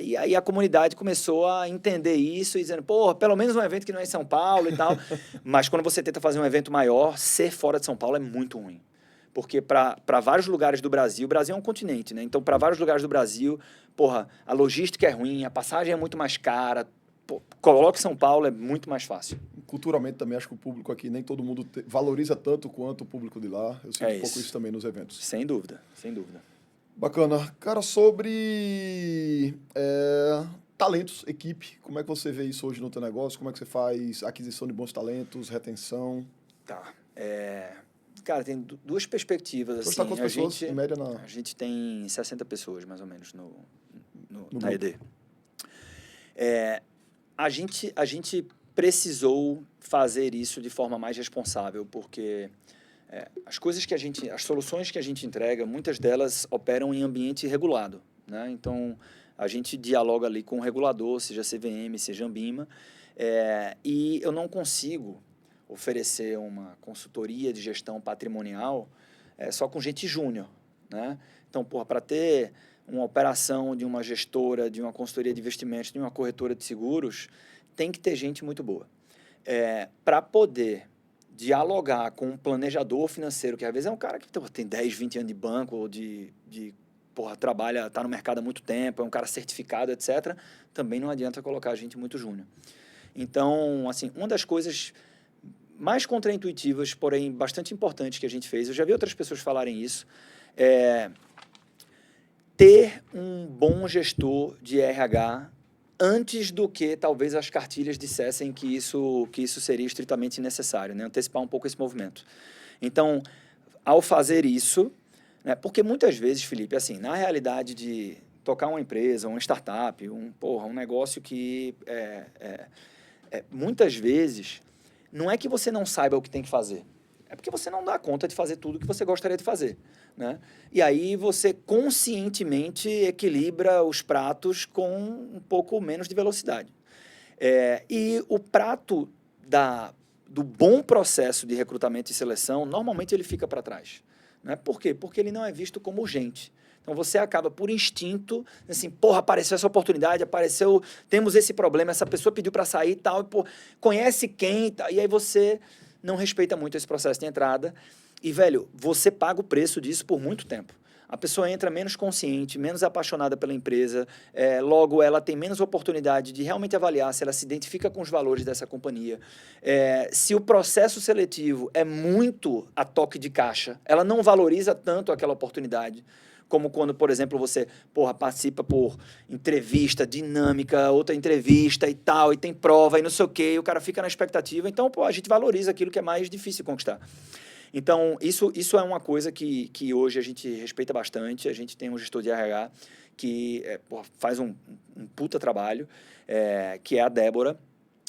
E aí a comunidade começou a entender isso e dizendo, pô, pelo menos um evento que não é em São Paulo e tal. Mas quando você tenta fazer um evento maior, ser fora de São Paulo é muito ruim. Porque para vários lugares do Brasil, o Brasil é um continente, né? Então, para vários lugares do Brasil, porra, a logística é ruim, a passagem é muito mais cara. Pô, coloque São Paulo, é muito mais fácil. Culturalmente também, acho que o público aqui, nem todo mundo valoriza tanto quanto o público de lá. Eu sinto um pouco isso também nos eventos. Sem dúvida, sem dúvida. Bacana. Cara, sobre talentos, equipe, como é que você vê isso hoje no teu negócio? Como é que você faz aquisição de bons talentos, retenção? Tá. Cara, tem duas perspectivas. Você assim, está com quantas pessoas, em média, A gente tem 60 pessoas, mais ou menos, no na ED. A gente precisou fazer isso de forma mais responsável, porque as soluções que a gente entrega, muitas delas operam em ambiente regulado, né? Então, a gente dialoga ali com o regulador, seja CVM, seja Anbima, e eu não consigo oferecer uma consultoria de gestão patrimonial só com gente júnior, né? Então, para ter uma operação de uma gestora, de uma consultoria de investimentos, de uma corretora de seguros, tem que ter gente muito boa. Para poder dialogar com um planejador financeiro, que às vezes é um cara que tem 10, 20 anos de banco, ou trabalha, está no mercado há muito tempo, é um cara certificado, etc., também não adianta colocar gente muito júnior. Então, assim, uma das coisas mais contraintuitivas, porém bastante importantes que a gente fez, eu já vi outras pessoas falarem isso, ter um bom gestor de RH antes do que talvez as cartilhas dissessem que isso seria estritamente necessário, né? Antecipar um pouco esse movimento. Então, ao fazer isso, né, porque muitas vezes, Felipe, assim, na realidade de tocar uma empresa, uma startup, um negócio que muitas vezes não é que você não saiba o que tem que fazer, é porque você não dá conta de fazer tudo o que você gostaria de fazer, né? E aí você conscientemente equilibra os pratos com um pouco menos de velocidade. E o prato do bom processo de recrutamento e seleção, normalmente ele fica para trás, né? Por quê? Porque ele não é visto como urgente. Então, você acaba, por instinto, assim, porra, apareceu essa oportunidade, temos esse problema, essa pessoa pediu para sair e tal, conhece quem, e aí você não respeita muito esse processo de entrada. E, velho, você paga o preço disso por muito tempo. A pessoa entra menos consciente, menos apaixonada pela empresa, logo ela tem menos oportunidade de realmente avaliar se ela se identifica com os valores dessa companhia. Se o processo seletivo é muito a toque de caixa, ela não valoriza tanto aquela oportunidade. como quando, por exemplo, você, participa por entrevista, dinâmica, outra entrevista e tal, e tem prova e não sei o quê, e o cara fica na expectativa. Então, a gente valoriza aquilo que é mais difícil de conquistar. Então, isso é uma coisa que hoje a gente respeita bastante. A gente tem um gestor de RH que faz um puta trabalho, que é a Débora,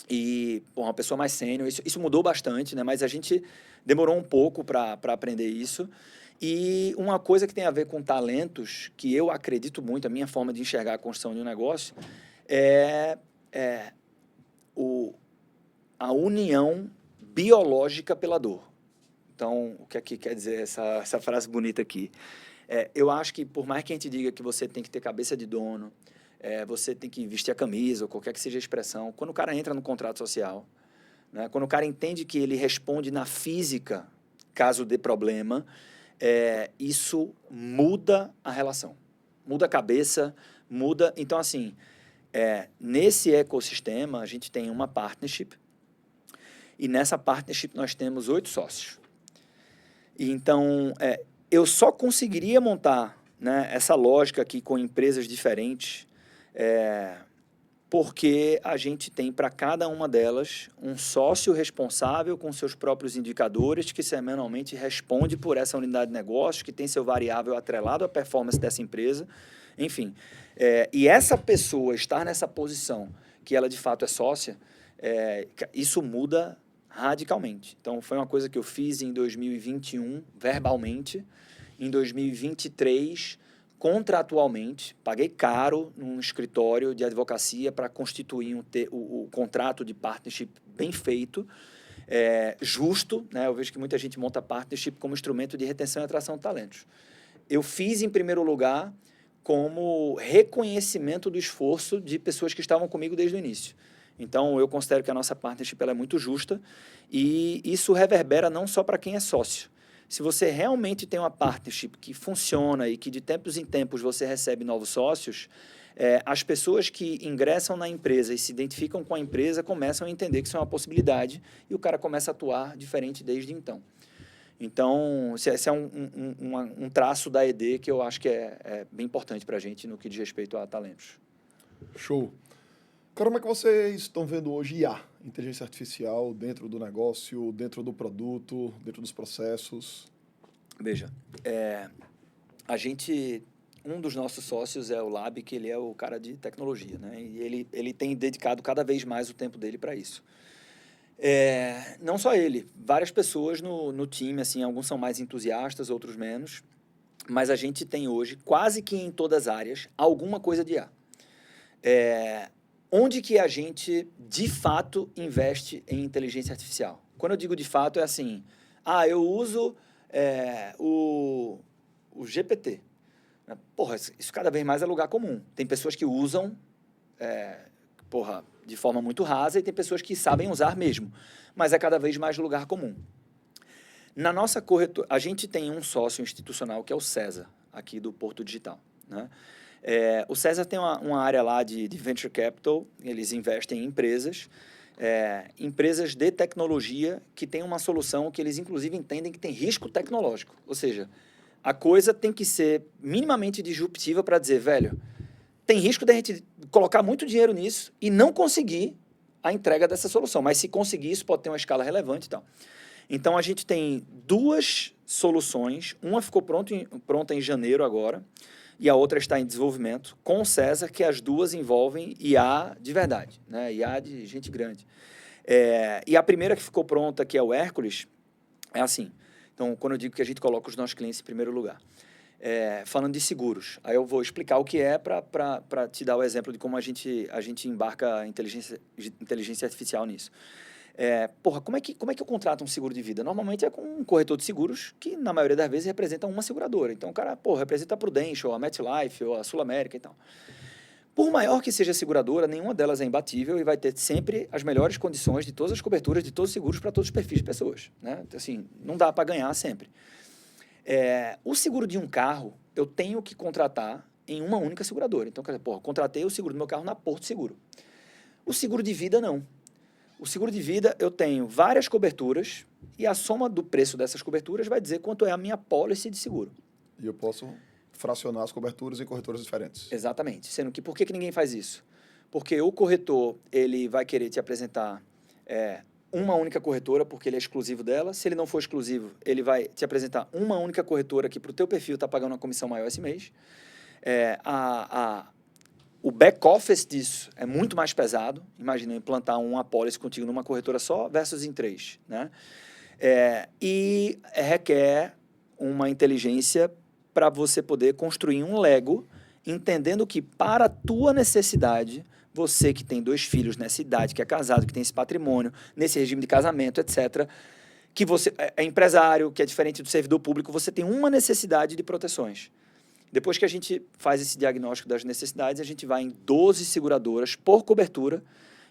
e uma pessoa mais sênior. Isso mudou bastante, né? Mas a gente demorou um pouco para aprender isso. E uma coisa que tem a ver com talentos, que eu acredito muito, a minha forma de enxergar a construção de um negócio, a união biológica pela dor. Então, o que aqui quer dizer essa frase bonita aqui? Eu acho que, por mais que a gente diga que você tem que ter cabeça de dono, você tem que vestir a camisa, ou qualquer que seja a expressão, quando o cara entra no contrato social, né, quando o cara entende que ele responde na física, caso dê problema, isso muda a relação. Muda a cabeça, muda... Então, assim, nesse ecossistema, a gente tem uma partnership, e nessa partnership nós temos 8 sócios. E então, eu só conseguiria montar, né, essa lógica aqui com empresas diferentes, porque a gente tem para cada uma delas um sócio responsável com seus próprios indicadores, que semanalmente responde por essa unidade de negócio, que tem seu variável atrelado à performance dessa empresa. Enfim, e essa pessoa estar nessa posição, que ela de fato é sócia, isso muda radicalmente. Então, foi uma coisa que eu fiz em 2021, verbalmente. Em 2023, contratualmente, paguei caro num escritório de advocacia para constituir o contrato de partnership bem feito, justo, né? Eu vejo que muita gente monta partnership como instrumento de retenção e atração de talentos. Eu fiz, em primeiro lugar, como reconhecimento do esforço de pessoas que estavam comigo desde o início. Então, eu considero que a nossa partnership ela é muito justa e isso reverbera não só para quem é sócio. Se você realmente tem uma partnership que funciona e que de tempos em tempos você recebe novos sócios, as pessoas que ingressam na empresa e se identificam com a empresa começam a entender que isso é uma possibilidade e o cara começa a atuar diferente desde então. Então, esse é um traço da ED que eu acho que é bem importante para a gente no que diz respeito a talentos. Show. Cara, como é que vocês estão vendo hoje IA, inteligência artificial, dentro do negócio, dentro do produto, dentro dos processos? Veja, um dos nossos sócios é o Lab, que ele é o cara de tecnologia, né? E ele tem dedicado cada vez mais o tempo dele para isso. Não só ele, várias pessoas no time, assim, alguns são mais entusiastas, outros menos, mas a gente tem hoje, quase que em todas as áreas, alguma coisa de IA. Onde que a gente, de fato, investe em inteligência artificial? Quando eu digo de fato, é assim, eu uso o GPT. Porra, isso cada vez mais é lugar comum. Tem pessoas que usam, de forma muito rasa, e tem pessoas que sabem usar mesmo, mas é cada vez mais lugar comum. Na nossa corretora, a gente tem um sócio institucional, que é o César, aqui do Porto Digital, né? O César tem uma área lá de Venture Capital, eles investem em empresas de tecnologia que tem uma solução que eles, inclusive, entendem que tem risco tecnológico. Ou seja, a coisa tem que ser minimamente disruptiva para dizer, velho, tem risco de a gente colocar muito dinheiro nisso e não conseguir a entrega dessa solução. Mas se conseguir, isso pode ter uma escala relevante e tal. Então, a gente tem 2 soluções. Uma ficou pronta em janeiro agora, e a outra está em desenvolvimento, com o César, que as 2 envolvem IA de verdade, né? IA de gente grande. E a primeira que ficou pronta, que é o Hércules, é assim. Então, quando eu digo que a gente coloca os nossos clientes em primeiro lugar. Falando de seguros, aí eu vou explicar o que é para te dar o exemplo de como a gente embarca a inteligência artificial nisso. Como é que eu contrato um seguro de vida? Normalmente é com um corretor de seguros que, na maioria das vezes, representa uma seguradora. Então, o cara, representa a Prudential, a MetLife ou a Sul América e tal. Por maior que seja a seguradora, nenhuma delas é imbatível e vai ter sempre as melhores condições de todas as coberturas de todos os seguros para todos os perfis de pessoas, né? Então, assim, não dá para ganhar sempre. O seguro de um carro, eu tenho que contratar em uma única seguradora. Então, contratei o seguro do meu carro na Porto Seguro. O seguro de vida, não. O seguro de vida, eu tenho várias coberturas e a soma do preço dessas coberturas vai dizer quanto é a minha pólice de seguro. E eu posso fracionar as coberturas em corretoras diferentes. Exatamente. Sendo que, por que ninguém faz isso? Porque o corretor, ele vai querer te apresentar uma única corretora, porque ele é exclusivo dela. Se ele não for exclusivo, ele vai te apresentar uma única corretora que, para o teu perfil, está pagando uma comissão maior esse mês. O back-office disso é muito mais pesado. Imagina implantar uma apólice contigo numa corretora só versus em 3, né? E requer uma inteligência para você poder construir um Lego, entendendo que, para a tua necessidade, você que tem 2 filhos nessa idade, que é casado, que tem esse patrimônio, nesse regime de casamento, etc., que você é empresário, que é diferente do servidor público, você tem uma necessidade de proteções. Depois que a gente faz esse diagnóstico das necessidades, a gente vai em 12 seguradoras por cobertura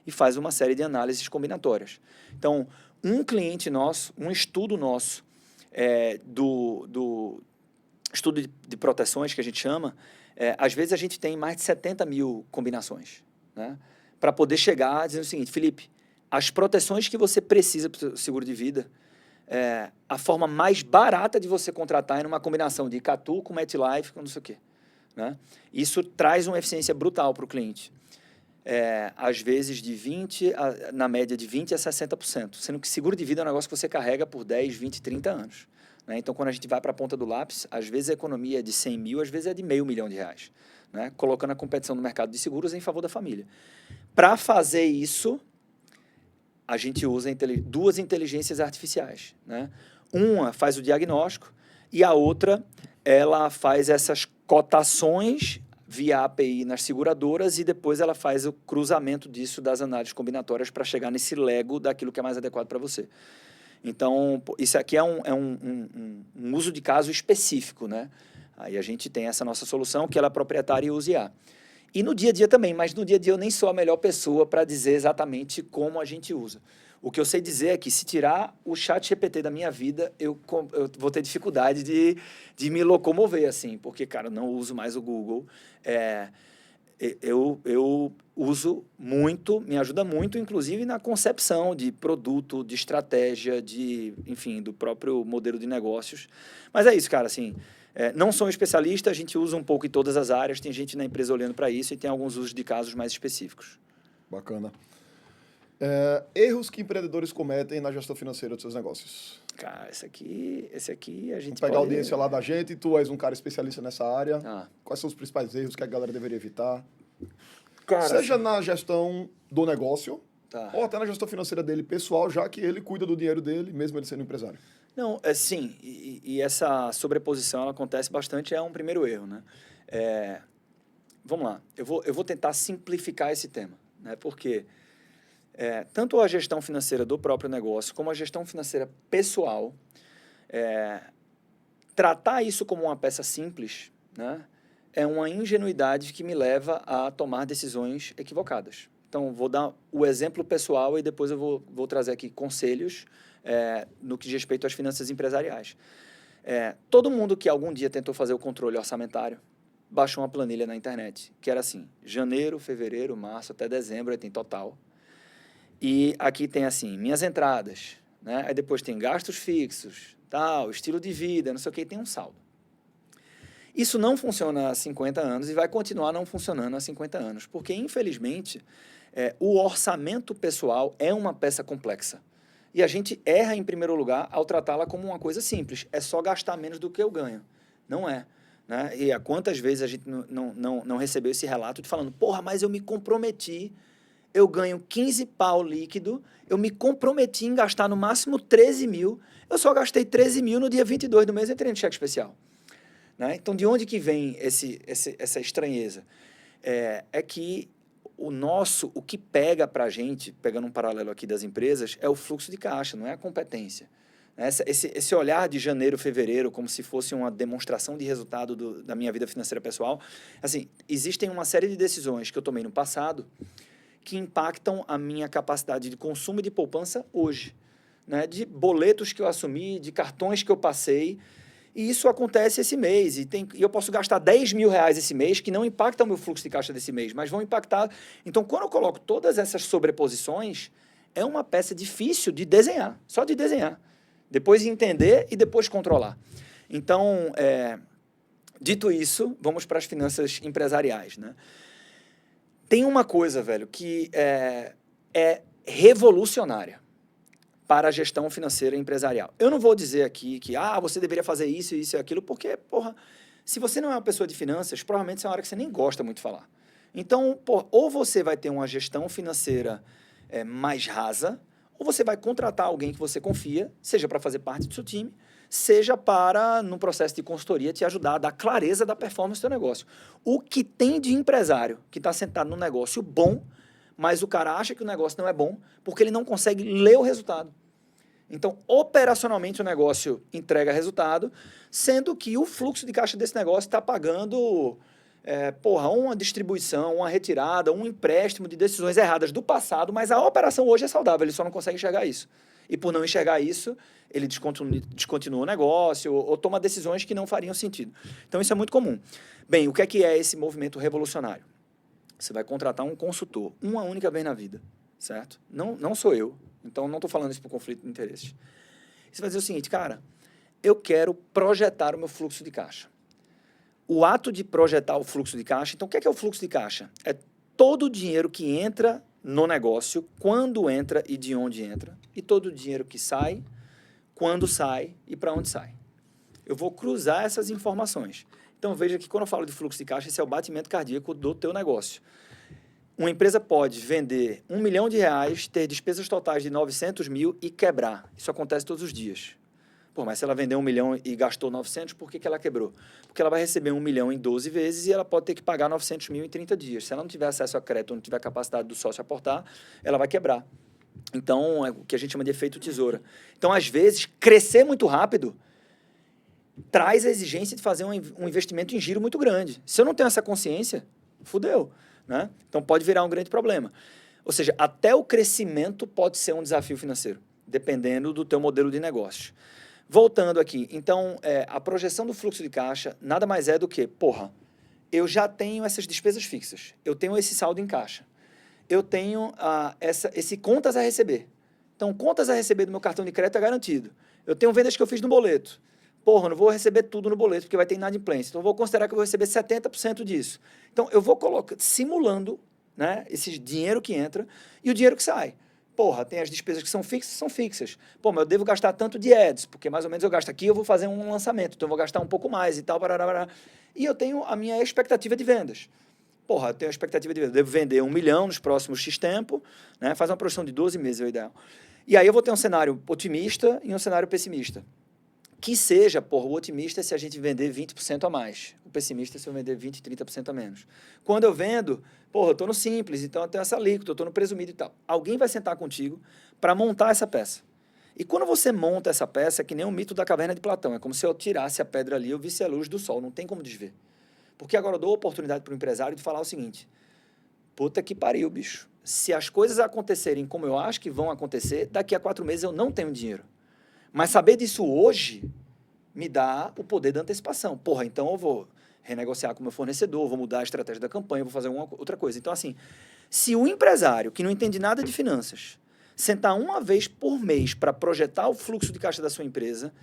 e faz uma série de análises combinatórias. Então, um cliente nosso, um estudo nosso, do estudo de proteções, que a gente chama, às vezes a gente tem mais de 70 mil combinações, né? Para poder chegar dizendo o seguinte: Felipe, as proteções que você precisa para o seu seguro de vida, a forma mais barata de você contratar é numa combinação de Icatu com MetLife, com não sei o quê, né? Isso traz uma eficiência brutal para o cliente. Às vezes na média de 20% a 60%, sendo que seguro de vida é um negócio que você carrega por 10, 20, 30 anos. Né? Então, quando a gente vai para a ponta do lápis, às vezes a economia é de 100 mil, às vezes é de R$500 mil, né? Colocando a competição no mercado de seguros em favor da família. Para fazer isso, a gente usa 2 inteligências artificiais, né? Uma faz o diagnóstico e a outra, ela faz essas cotações via API nas seguradoras e depois ela faz o cruzamento disso das análises combinatórias para chegar nesse Lego daquilo que é mais adequado para você. Então, isso aqui é um uso de caso específico, né? Aí a gente tem essa nossa solução, que ela é proprietária e usa IA. E no dia a dia também, mas no dia a dia eu nem sou a melhor pessoa para dizer exatamente como a gente usa. O que eu sei dizer é que, se tirar o ChatGPT da minha vida, eu vou ter dificuldade de me locomover, assim, porque, cara, eu não uso mais o Google. Eu uso muito, me ajuda muito, inclusive na concepção de produto, de estratégia, enfim, do próprio modelo de negócios. Mas é isso, cara, assim, não sou um especialista, a gente usa um pouco em todas as áreas, tem gente na empresa olhando para isso e tem alguns usos de casos mais específicos. Bacana. Erros que empreendedores cometem na gestão financeira dos seus negócios. Cara, esse aqui a gente Vamos pegar a audiência lá da gente, tu és um cara especialista nessa área. Quais são os principais erros que a galera deveria evitar? Cara, seja na gestão do negócio, ou até na gestão financeira dele pessoal, já que ele cuida do dinheiro dele, mesmo ele sendo empresário. Não, sim, e essa sobreposição ela acontece bastante, é um primeiro erro, né? Vamos lá, eu vou tentar simplificar esse tema, né? Porque tanto a gestão financeira do próprio negócio, como a gestão financeira pessoal, tratar isso como uma peça simples, né, é uma ingenuidade que me leva a tomar decisões equivocadas. Então, vou dar o exemplo pessoal e depois eu vou trazer aqui conselhos no que diz respeito às finanças empresariais. Todo mundo que algum dia tentou fazer o controle orçamentário baixou uma planilha na internet, que era assim: janeiro, fevereiro, março, até dezembro, aí tem total. E aqui tem assim, minhas entradas, né? Aí depois tem gastos fixos, tal, estilo de vida, não sei o que, tem um saldo. Isso não funciona há 50 anos e vai continuar não funcionando há 50 anos, porque, infelizmente, o orçamento pessoal é uma peça complexa. E a gente erra, em primeiro lugar, ao tratá-la como uma coisa simples. É só gastar menos do que eu ganho. Não é. Né? E há quantas vezes a gente não recebeu esse relato de falando: porra, mas eu me comprometi, eu ganho 15 pau líquido, eu me comprometi em gastar no máximo 13 mil, eu só gastei 13 mil no dia 22 do mês, entrei no cheque especial. Né? Então, de onde que vem essa estranheza? É que o que pega para a gente, pegando um paralelo aqui das empresas, é o fluxo de caixa, não é a competência. Esse olhar de janeiro, fevereiro, como se fosse uma demonstração de resultado da minha vida financeira pessoal, assim, existem uma série de decisões que eu tomei no passado que impactam a minha capacidade de consumo e de poupança hoje, né? De boletos que eu assumi, de cartões que eu passei, e isso acontece esse mês, e eu posso gastar 10 mil reais esse mês, que não impacta o meu fluxo de caixa desse mês, mas vão impactar. Então, quando eu coloco todas essas sobreposições, é uma peça difícil de desenhar, só de desenhar. Depois entender e depois controlar. Então, Dito isso, vamos para as finanças empresariais, né? Tem uma coisa, velho, que é revolucionária para a gestão financeira empresarial. Eu não vou dizer aqui que você deveria fazer isso, isso e aquilo, porque, porra, se você não é uma pessoa de finanças, provavelmente isso é uma área que você nem gosta muito de falar. Então, ou você vai ter uma gestão financeira mais rasa, ou você vai contratar alguém que você confia, seja para fazer parte do seu time, seja para, no processo de consultoria, te ajudar a dar clareza da performance do seu negócio. O que tem de empresário que está sentado num negócio bom, mas o cara acha que o negócio não é bom, porque ele não consegue ler o resultado. Então, operacionalmente, o negócio entrega resultado, sendo que o fluxo de caixa desse negócio está pagando uma distribuição, uma retirada, um empréstimo de decisões erradas do passado, mas a operação hoje é saudável, ele só não consegue enxergar isso. E por não enxergar isso, ele descontinua o negócio ou toma decisões que não fariam sentido. Então, isso é muito comum. Bem, o que é esse movimento revolucionário? Você vai contratar um consultor uma única vez na vida, certo? Não sou eu, então não estou falando isso por conflito de interesses. Você vai dizer o seguinte, cara, eu quero projetar o meu fluxo de caixa. O ato de projetar o fluxo de caixa, então o que é o fluxo de caixa? É todo o dinheiro que entra no negócio, quando entra e de onde entra, e todo o dinheiro que sai, quando sai e para onde sai. Eu vou cruzar essas informações. Então veja que quando eu falo de fluxo de caixa, esse é o batimento cardíaco do teu negócio. Uma empresa pode vender R$1 milhão, ter despesas totais de 900 mil e quebrar. Isso acontece todos os dias. Pô, mas se ela vendeu 1 milhão e gastou 900, por que ela quebrou? Porque ela vai receber 1 milhão em 12 vezes e ela pode ter que pagar 900 mil em 30 dias. Se ela não tiver acesso a crédito, não tiver capacidade do sócio aportar, ela vai quebrar. Então, é o que a gente chama de efeito tesoura. Então, às vezes, crescer muito rápido traz a exigência de fazer um investimento em giro muito grande. Se eu não tenho essa consciência, fudeu, né? Então, pode virar um grande problema. Ou seja, até o crescimento pode ser um desafio financeiro, dependendo do teu modelo de negócio. Voltando aqui, então, a projeção do fluxo de caixa nada mais é do que, eu já tenho essas despesas fixas, eu tenho esse saldo em caixa, eu tenho esse contas a receber. Então, contas a receber do meu cartão de crédito é garantido. Eu tenho vendas que eu fiz no boleto. Eu não vou receber tudo no boleto, porque vai ter inadimplência. Então, eu vou considerar que eu vou receber 70% disso. Então, eu vou simulando, né, esse dinheiro que entra e o dinheiro que sai. Tem as despesas que são fixas. Mas eu devo gastar tanto de ads, porque mais ou menos eu gasto aqui, eu vou fazer um lançamento, então eu vou gastar um pouco mais e tal, barará. E eu tenho a minha expectativa de vendas. Eu tenho a expectativa de vendas. Eu devo vender 1 milhão nos próximos X tempo, né? Faz uma projeção de 12 meses, é o ideal. E aí eu vou ter um cenário otimista e um cenário pessimista. Que seja, o otimista se a gente vender 20% a mais. O pessimista se eu vender 20%, 30% a menos. Quando eu vendo, eu estou no simples, então eu tenho essa alíquota, eu estou no presumido e tal. Alguém vai sentar contigo para montar essa peça. E quando você monta essa peça, é que nem o mito da caverna de Platão. É como se eu tirasse a pedra ali e eu visse a luz do sol. Não tem como desver. Porque agora eu dou a oportunidade para o empresário de falar o seguinte, puta que pariu, bicho. Se as coisas acontecerem como eu acho que vão acontecer, daqui a 4 meses eu não tenho dinheiro. Mas saber disso hoje me dá o poder da antecipação. Então eu vou renegociar com o meu fornecedor, vou mudar a estratégia da campanha, vou fazer outra coisa. Então, assim, se o empresário que não entende nada de finanças sentar uma vez por mês para projetar o fluxo de caixa da sua empresa,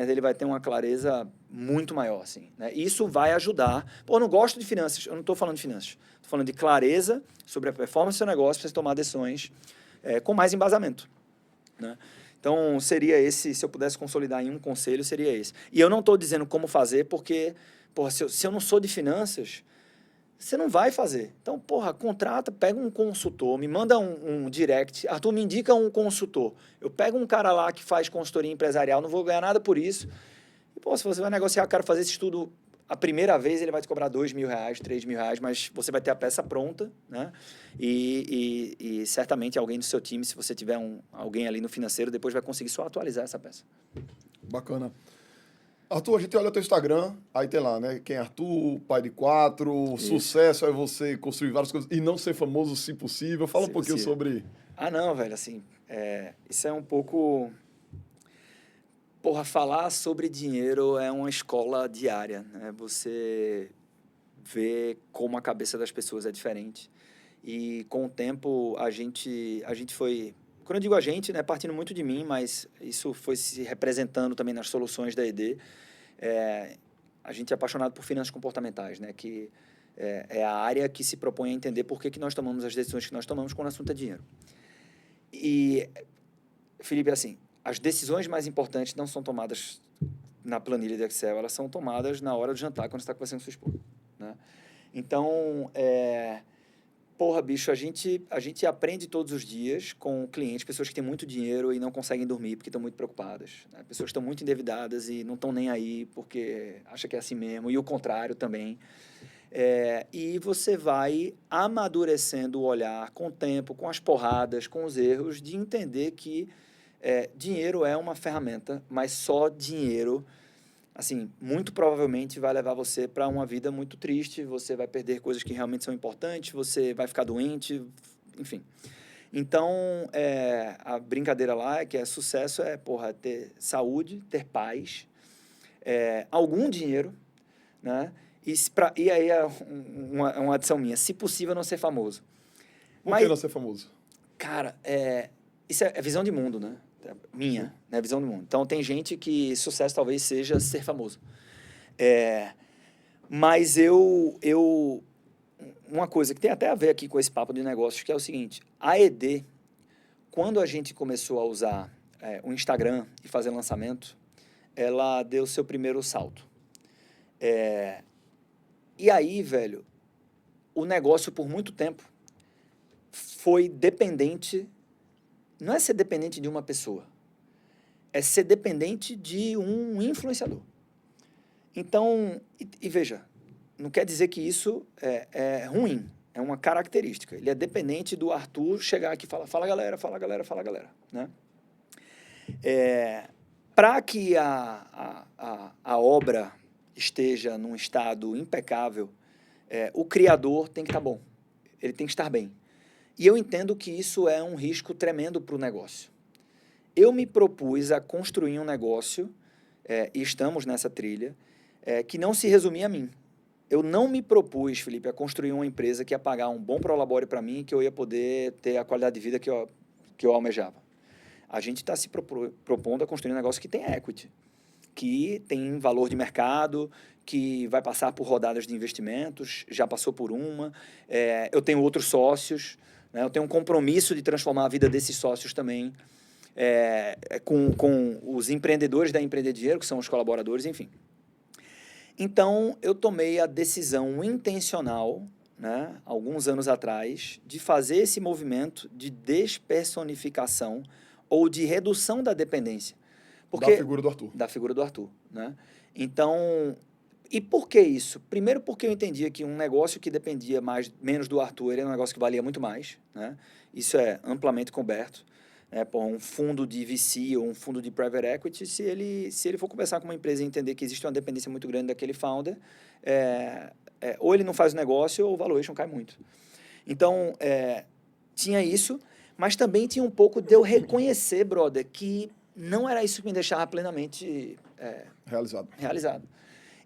ele vai ter uma clareza muito maior, assim, né? Isso vai ajudar. Eu não gosto de finanças, eu não estou falando de finanças, estou falando de clareza sobre a performance do seu negócio para você tomar decisões com mais embasamento, né? Então, seria esse, se eu pudesse consolidar em um conselho, seria esse. E eu não estou dizendo como fazer, porque, se eu não sou de finanças, você não vai fazer. Então, contrata, pega um consultor, me manda um direct, Arthur, me indica um consultor. Eu pego um cara lá que faz consultoria empresarial, não vou ganhar nada por isso. E, se você vai negociar, cara, fazer esse estudo a primeira vez, ele vai te cobrar R$2.000, R$3.000, mas você vai ter a peça pronta, né? E certamente alguém do seu time, se você tiver alguém ali no financeiro, depois vai conseguir só atualizar essa peça. Bacana. Arthur, a gente olha o teu Instagram, aí tem lá, né? Quem é Arthur, pai de 4, isso. Sucesso é você construir várias coisas e não ser famoso se possível. Fala um pouquinho sobre... não, velho, assim, isso é um pouco... falar sobre dinheiro é uma escola diária, né? Você vê como a cabeça das pessoas é diferente. E com o tempo, a gente foi... Quando eu digo a gente, né, partindo muito de mim, mas isso foi se representando também nas soluções da ED. a gente é apaixonado por finanças comportamentais, né? Que é a área que se propõe a entender por que nós tomamos as decisões que nós tomamos quando o assunto é dinheiro. E, Felipe, assim, as decisões mais importantes não são tomadas na planilha de Excel, elas são tomadas na hora do jantar, quando você está conversando com sua esposa, né? Então, porra, bicho, a gente aprende todos os dias com clientes, pessoas que têm muito dinheiro e não conseguem dormir porque estão muito preocupadas, né? Pessoas que estão muito endividadas e não estão nem aí porque acham que é assim mesmo, e o contrário também. E você vai amadurecendo o olhar com o tempo, com as porradas, com os erros, de entender que dinheiro é uma ferramenta, mas só dinheiro, assim, muito provavelmente vai levar você para uma vida muito triste, você vai perder coisas que realmente são importantes, você vai ficar doente, enfim. Então, a brincadeira lá é que sucesso porra, ter saúde, ter paz, algum dinheiro, né? E aí é uma adição minha, se possível não ser famoso. Por que não ser famoso? Cara, isso é visão de mundo, né? Minha, né? Visão de mundo. Então, tem gente que sucesso talvez seja ser famoso. Mas uma coisa que tem até a ver aqui com esse papo de negócios, que é o seguinte, a ED, quando a gente começou a usar o Instagram e fazer lançamento, ela deu seu primeiro salto. E aí, velho, o negócio por muito tempo foi dependente, não é ser dependente de uma pessoa, é ser dependente de um influenciador. Então, e veja, não quer dizer que isso é ruim, é uma característica. Ele é dependente do Arthur chegar aqui e falar, fala galera, fala galera, fala galera, né? Para que a obra esteja num estado impecável, o criador tem que estar bom, ele tem que estar bem. E eu entendo que isso é um risco tremendo para o negócio. Eu me propus a construir um negócio, e estamos nessa trilha, que não se resumia a mim. Eu não me propus, Felipe, a construir uma empresa que ia pagar um bom prolabore para mim, que eu ia poder ter a qualidade de vida que eu almejava. A gente está se propondo a construir um negócio que tem equity, que tem valor de mercado, que vai passar por rodadas de investimentos, já passou por uma. Eu tenho outros sócios, né? Eu tenho um compromisso de transformar a vida desses sócios também, com os empreendedores da Empreender Dinheiro, que são os colaboradores, enfim. Então, eu tomei a decisão intencional, né, alguns anos atrás, de fazer esse movimento de despersonificação ou de redução da dependência. Da figura do Arthur. Da figura do Arthur, né? Então, e por que isso? Primeiro porque eu entendia que um negócio que dependia menos do Arthur era um negócio que valia muito mais, né? Isso é amplamente coberto. Um fundo de VC ou um fundo de private equity, se ele for conversar com uma empresa e entender que existe uma dependência muito grande daquele founder, ou ele não faz o negócio ou o valuation cai muito. Então, tinha isso, mas também tinha um pouco de eu reconhecer, brother, que não era isso que me deixava plenamente realizado.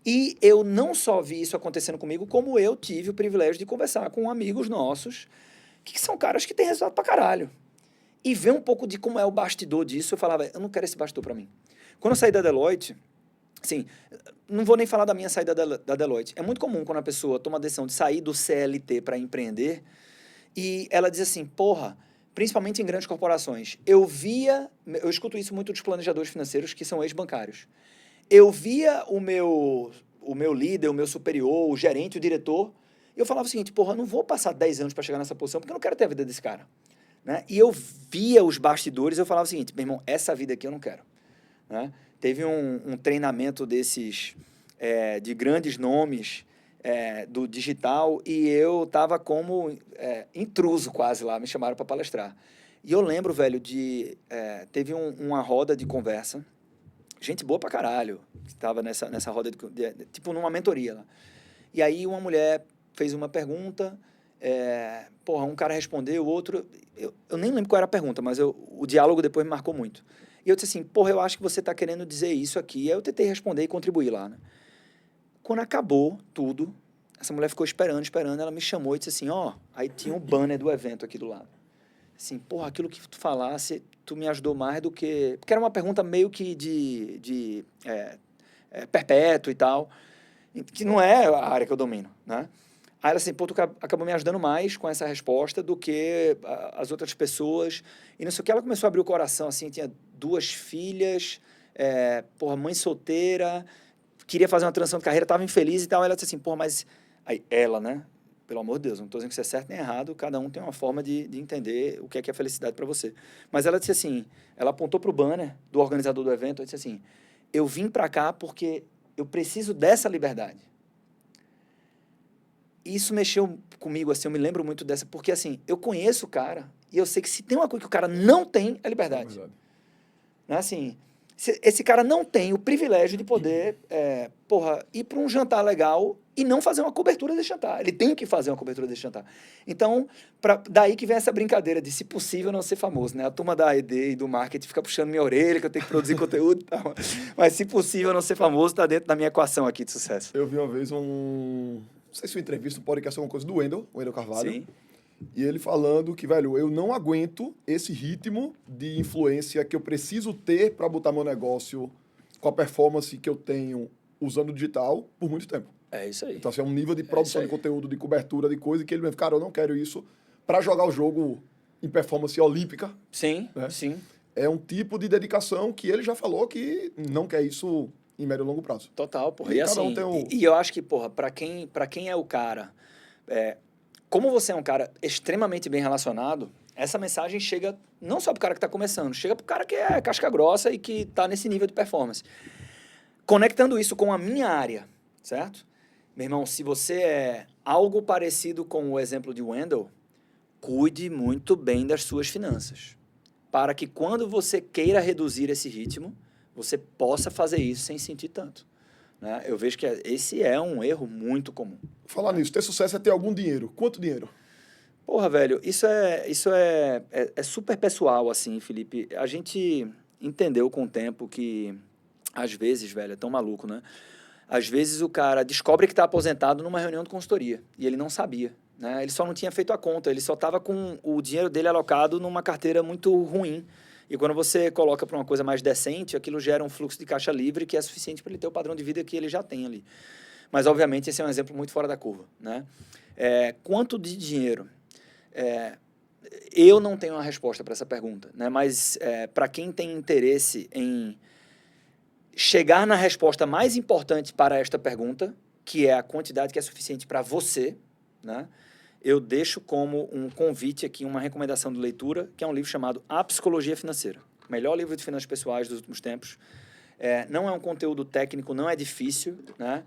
E eu não só vi isso acontecendo comigo, como eu tive o privilégio de conversar com amigos nossos, que são caras que têm resultado pra caralho. E ver um pouco de como é o bastidor disso, eu falava, eu não quero esse bastidor para mim. Quando eu saí da Deloitte, assim, não vou nem falar da minha saída da Deloitte. É muito comum quando a pessoa toma a decisão de sair do CLT para empreender e ela diz assim, porra, principalmente em grandes corporações, eu escuto isso muito dos planejadores financeiros que são ex-bancários. Eu via o meu líder, o meu superior, o gerente, o diretor, e eu falava o seguinte, porra, eu não vou passar 10 anos para chegar nessa posição porque eu não quero ter a vida desse cara. Né? E eu via os bastidores, eu falava o seguinte, meu irmão, essa vida aqui eu não quero. Né? Teve um treinamento desses, de grandes nomes do digital, e eu estava como intruso quase lá, me chamaram para palestrar. E eu lembro, velho, teve uma roda de conversa, gente boa pra caralho, que estava nessa roda, tipo numa mentoria lá. E aí uma mulher fez uma pergunta, um cara respondeu, o outro... Eu nem lembro qual era a pergunta, mas o diálogo depois me marcou muito. E eu disse assim, porra, eu acho que você está querendo dizer isso aqui. E aí eu tentei responder e contribuir lá, né? Quando acabou tudo, essa mulher ficou esperando, ela me chamou e disse assim, aí tinha um banner do evento aqui do lado. Assim, porra, aquilo que tu falasse, tu me ajudou mais do que... Porque era uma pergunta meio que de perpétuo e tal. que não é a área que eu domino, né? Aí ela assim, pô, tu acabou me ajudando mais com essa resposta do que as outras pessoas. E não sei o que, ela começou a abrir o coração, assim, tinha 2 filhas, porra, mãe solteira, queria fazer uma transição de carreira, estava infeliz e tal. Ela disse assim, porra, mas... Aí ela, né? Pelo amor de Deus, não estou dizendo que isso é certo nem errado, cada um tem uma forma de entender o que é felicidade para você. Mas ela disse assim, ela apontou para o banner do organizador do evento e disse assim, eu vim para cá porque eu preciso dessa liberdade. Isso mexeu comigo, assim, eu me lembro muito dessa, porque, assim, eu conheço o cara e eu sei que se tem uma coisa que o cara não tem, é liberdade. Né? Assim, esse cara não tem o privilégio de poder, ir para um jantar legal e não fazer uma cobertura desse jantar. Ele tem que fazer uma cobertura desse jantar. Então, daí que vem essa brincadeira de, se possível, não ser famoso, né? A turma da ED e do marketing fica puxando minha orelha, que eu tenho que produzir conteúdo e tal. Mas, se possível, não ser famoso, está dentro da minha equação aqui de sucesso. Eu vi uma vez não sei se uma entrevista, um podcast, alguma coisa do Wendel Carvalho. Sim. E ele falando que, velho, eu não aguento esse ritmo de influência que eu preciso ter para botar meu negócio com a performance que eu tenho usando o digital por muito tempo. É isso aí. Então, assim, é um nível de produção de conteúdo, de cobertura, de coisa, que ele mesmo, cara, eu não quero isso para jogar o jogo em performance olímpica. Sim, né? sim. É um tipo de dedicação que ele já falou que não quer isso em médio e longo prazo. Total, porra. E E cada assim, um tem e eu acho que, porra, pra quem é o cara, como você é um cara extremamente bem relacionado, essa mensagem chega não só pro cara que tá começando, chega pro cara que é casca grossa e que tá nesse nível de performance. Conectando isso com a minha área, certo? Meu irmão, se você é algo parecido com o exemplo de Wendel, cuide muito bem das suas finanças, para que quando você queira reduzir esse ritmo, você possa fazer isso sem sentir tanto. Né? Eu vejo que esse é um erro muito comum. Falar nisso, ter sucesso é ter algum dinheiro. Quanto dinheiro? Porra, velho, isso é super pessoal, assim, Felipe. A gente entendeu com o tempo que, às vezes, velho, é tão maluco, né? Às vezes o cara descobre que está aposentado numa reunião de consultoria e ele não sabia, né? Ele só não tinha feito a conta, ele só estava com o dinheiro dele alocado numa carteira muito ruim. E quando você coloca para uma coisa mais decente, aquilo gera um fluxo de caixa livre que é suficiente para ele ter o padrão de vida que ele já tem ali. Mas, obviamente, esse é um exemplo muito fora da curva, né? Quanto de dinheiro? Eu não tenho uma resposta para essa pergunta, né? Mas para quem tem interesse em chegar na resposta mais importante para esta pergunta, que é a quantidade que é suficiente para você, né? Eu deixo como um convite aqui, uma recomendação de leitura, que é um livro chamado A Psicologia Financeira. O melhor livro de finanças pessoais dos últimos tempos. Não é um conteúdo técnico, não é difícil, né?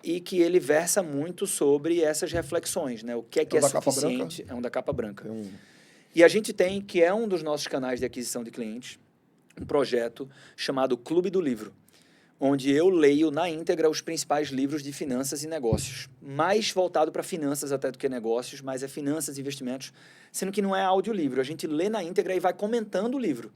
E que ele versa muito sobre essas reflexões, né? O que é suficiente. É um da capa branca. E a gente tem, que é um dos nossos canais de aquisição de clientes, um projeto chamado Clube do Livro, onde eu leio na íntegra os principais livros de finanças e negócios. Mais voltado para finanças até do que negócios, mas é finanças e investimentos, sendo que não é audiolivro. A gente lê na íntegra e vai comentando o livro.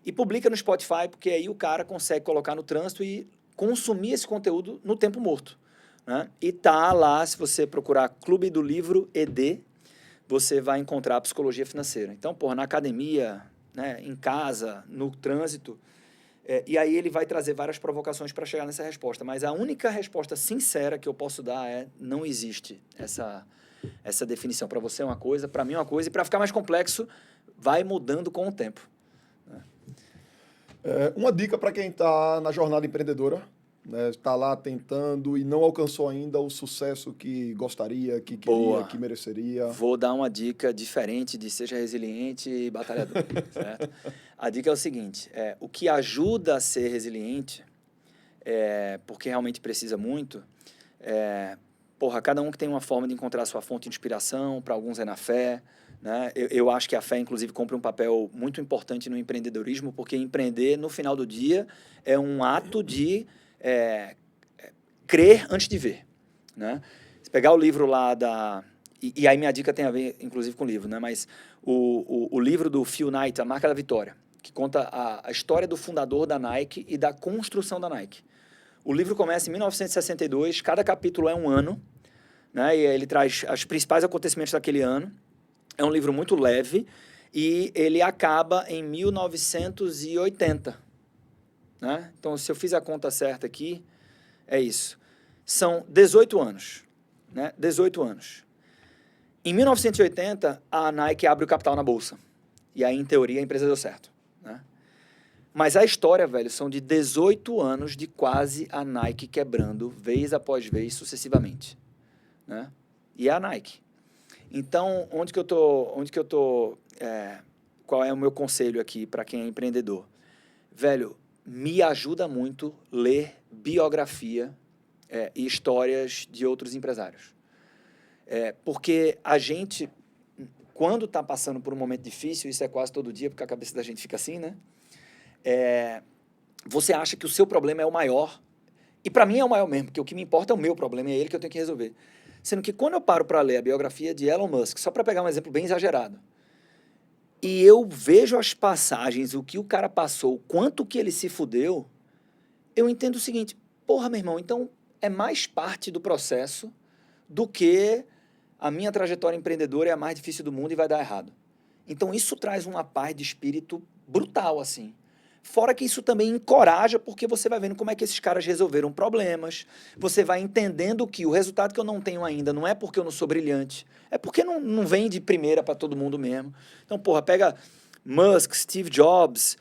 E publica no Spotify, porque aí o cara consegue colocar no trânsito e consumir esse conteúdo no tempo morto. Né? E tá lá, se você procurar Clube do Livro ED, você vai encontrar a psicologia financeira. Então, porra, na academia, né, em casa, no trânsito, e aí ele vai trazer várias provocações para chegar nessa resposta. Mas a única resposta sincera que eu posso dar é: não existe essa definição. Para você é uma coisa, para mim é uma coisa, e para ficar mais complexo, vai mudando com o tempo. Uma dica para quem está na jornada empreendedora, né, está lá tentando e não alcançou ainda o sucesso que gostaria, que queria, boa, que mereceria. Vou dar uma dica diferente de seja resiliente e batalhador. Certo? A dica é o seguinte: o que ajuda a ser resiliente, porque realmente precisa muito, cada um que tem uma forma de encontrar a sua fonte de inspiração, para alguns é na fé, né? Eu acho que a fé, inclusive, cumpre um papel muito importante no empreendedorismo, porque empreender, no final do dia, é um ato de crer antes de ver, né? Se pegar o livro lá e aí minha dica tem a ver, inclusive, com o livro, né? Mas o livro do Phil Knight, A Marca da Vitória, que conta a história do fundador da Nike e da construção da Nike. O livro começa em 1962, cada capítulo é um ano, né? E ele traz os principais acontecimentos daquele ano. É um livro muito leve e ele acaba em 1980. Né? Então, se eu fiz a conta certa aqui, é isso. são 18 anos, né? 18 anos. Em 1980, a Nike abre o capital na bolsa. E aí, em teoria, a empresa deu certo, né? Mas a história, velho, são de 18 anos de quase a Nike quebrando, vez após vez, sucessivamente, né? E é a Nike. Então, qual é o meu conselho aqui para quem é empreendedor? Velho, me ajuda muito ler biografia e histórias de outros empresários. Porque a gente, quando está passando por um momento difícil, isso é quase todo dia, porque a cabeça da gente fica assim, né? Você acha que o seu problema é o maior, e para mim é o maior mesmo, porque o que me importa é o meu problema, é ele que eu tenho que resolver. Sendo que quando eu paro para ler a biografia de Elon Musk, só para pegar um exemplo bem exagerado, e eu vejo as passagens, o que o cara passou, o quanto que ele se fudeu, eu entendo o seguinte: porra, meu irmão, então é mais parte do processo do que a minha trajetória empreendedora é a mais difícil do mundo e vai dar errado. Então isso traz uma paz de espírito brutal, assim. Fora que isso também encoraja, porque você vai vendo como é que esses caras resolveram problemas, você vai entendendo que o resultado que eu não tenho ainda não é porque eu não sou brilhante, é porque não vem de primeira para todo mundo mesmo. Então, porra, pega Musk, Steve Jobs,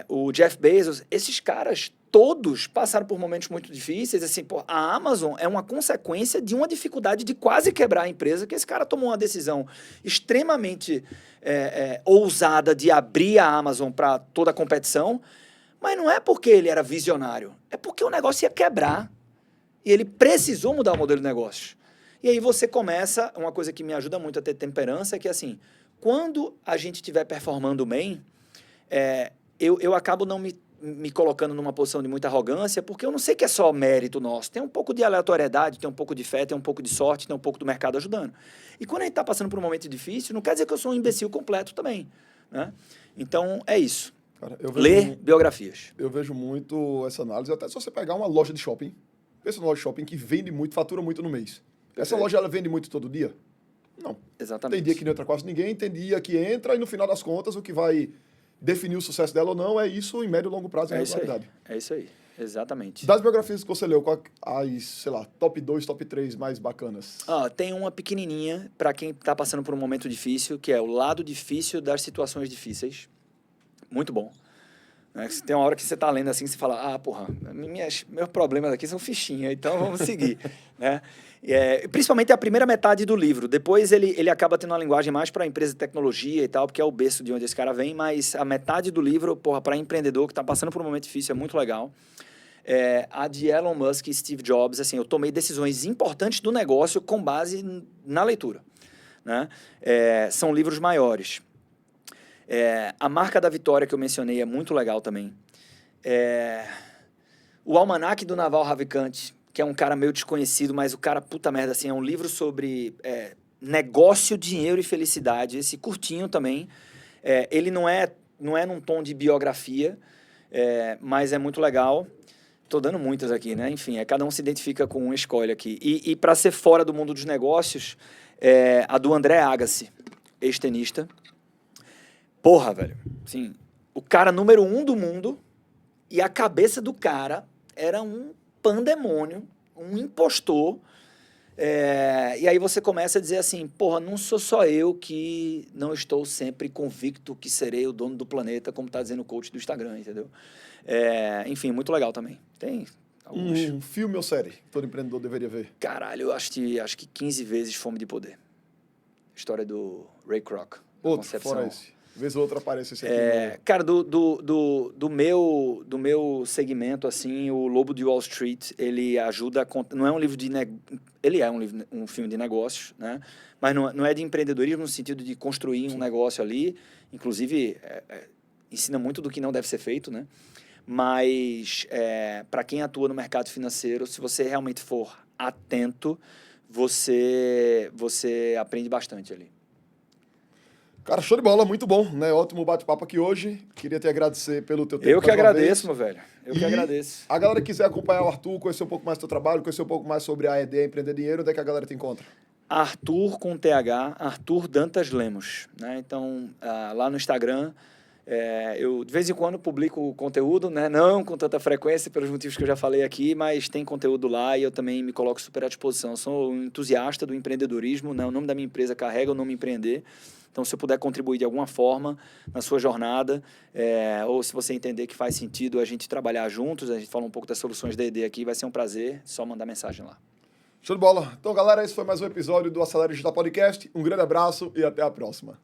o Jeff Bezos, esses caras todos passaram por momentos muito difíceis. Assim, pô, a Amazon é uma consequência de uma dificuldade de quase quebrar a empresa, que esse cara tomou uma decisão extremamente ousada de abrir a Amazon para toda a competição, mas não é porque ele era visionário, é porque o negócio ia quebrar e ele precisou mudar o modelo de negócio. E aí você começa, uma coisa que me ajuda muito a ter temperança, é que assim, quando a gente estiver performando bem, eu acabo não me colocando numa posição de muita arrogância, porque eu não sei que é só mérito nosso. Tem um pouco de aleatoriedade, tem um pouco de fé, tem um pouco de sorte, tem um pouco do mercado ajudando. E quando a gente está passando por um momento difícil, não quer dizer que eu sou um imbecil completo também, né? Então, é isso. Cara, Ler biografias. Eu vejo muito essa análise, até se você pegar uma loja de shopping, pensa numa loja de shopping que vende muito, fatura muito no mês. Essa loja, ela vende muito todo dia? Não. Exatamente. Tem dia que não entra quase ninguém, tem dia que entra e no final das contas o que vai definir o sucesso dela ou não é isso em médio e longo prazo e regularidade. É isso aí, exatamente. Das biografias que você leu, qual as, sei lá, top 2, top 3 mais bacanas? Tem uma pequenininha para quem está passando por um momento difícil, que é O Lado Difícil das Situações Difíceis. Muito bom. Tem uma hora que você está lendo assim, você fala, porra, meus problemas aqui são fichinha, então vamos seguir. Né? Principalmente a primeira metade do livro. Depois ele acaba tendo uma linguagem mais para empresa de tecnologia e tal, porque é o berço de onde esse cara vem, mas a metade do livro, porra, para empreendedor que está passando por um momento difícil, é muito legal. A de Elon Musk e Steve Jobs, assim, eu tomei decisões importantes do negócio com base na leitura. Né? São livros maiores. A Marca da Vitória, que eu mencionei, é muito legal também. O Almanaque do Naval Ravikant, que é um cara meio desconhecido, mas o cara, puta merda, assim, é um livro sobre negócio, dinheiro e felicidade. Esse curtinho também. Ele não é num tom de biografia, mas é muito legal. Tô dando muitas aqui, né? Enfim, cada um se identifica com uma escolha aqui. E para ser fora do mundo dos negócios, a do André Agassi, ex-tenista. Porra, velho. Assim, o cara número 1 do mundo e a cabeça do cara era um pandemônio, um impostor. E aí você começa a dizer assim, porra, não sou só eu que não estou sempre convicto que serei o dono do planeta, como tá dizendo o coach do Instagram, entendeu? Enfim, muito legal também. Tem alguns. Um filme ou série que todo empreendedor deveria ver? Caralho, eu acho que 15 vezes Fome de Poder. História do Ray Kroc. Outro, fora esse. Vez ou outra aparece esse aqui. Cara, do meu segmento, assim, o Lobo de Wall Street, ele ajuda a... Não é um livro de... Ele é um filme de negócios, né? Mas não é de empreendedorismo no sentido de construir um negócio ali. Inclusive, ensina muito do que não deve ser feito, né? Mas, para quem atua no mercado financeiro, se você realmente for atento, você aprende bastante ali. Cara, show de bola, muito bom, né? Ótimo bate-papo aqui hoje. Queria te agradecer pelo teu tempo. Eu que agradeço, meu velho. Eu que agradeço. A galera que quiser acompanhar o Arthur, conhecer um pouco mais do teu trabalho, conhecer um pouco mais sobre a ED, Empreender Dinheiro, onde é que a galera te encontra? Arthur com TH, Arthur Dantas Lemos, né? Então, lá no Instagram, Eu, de vez em quando, publico conteúdo, né? Não com tanta frequência, pelos motivos que eu já falei aqui, mas tem conteúdo lá e eu também me coloco super à disposição. Sou um entusiasta do empreendedorismo, né? O nome da minha empresa carrega o nome Empreender. Então, se eu puder contribuir de alguma forma na sua jornada, ou se você entender que faz sentido a gente trabalhar juntos, a gente fala um pouco das soluções da ED aqui, vai ser um prazer, só mandar mensagem lá. Show de bola. Então, galera, esse foi mais um episódio do Acelera Digital Podcast. Um grande abraço e até a próxima.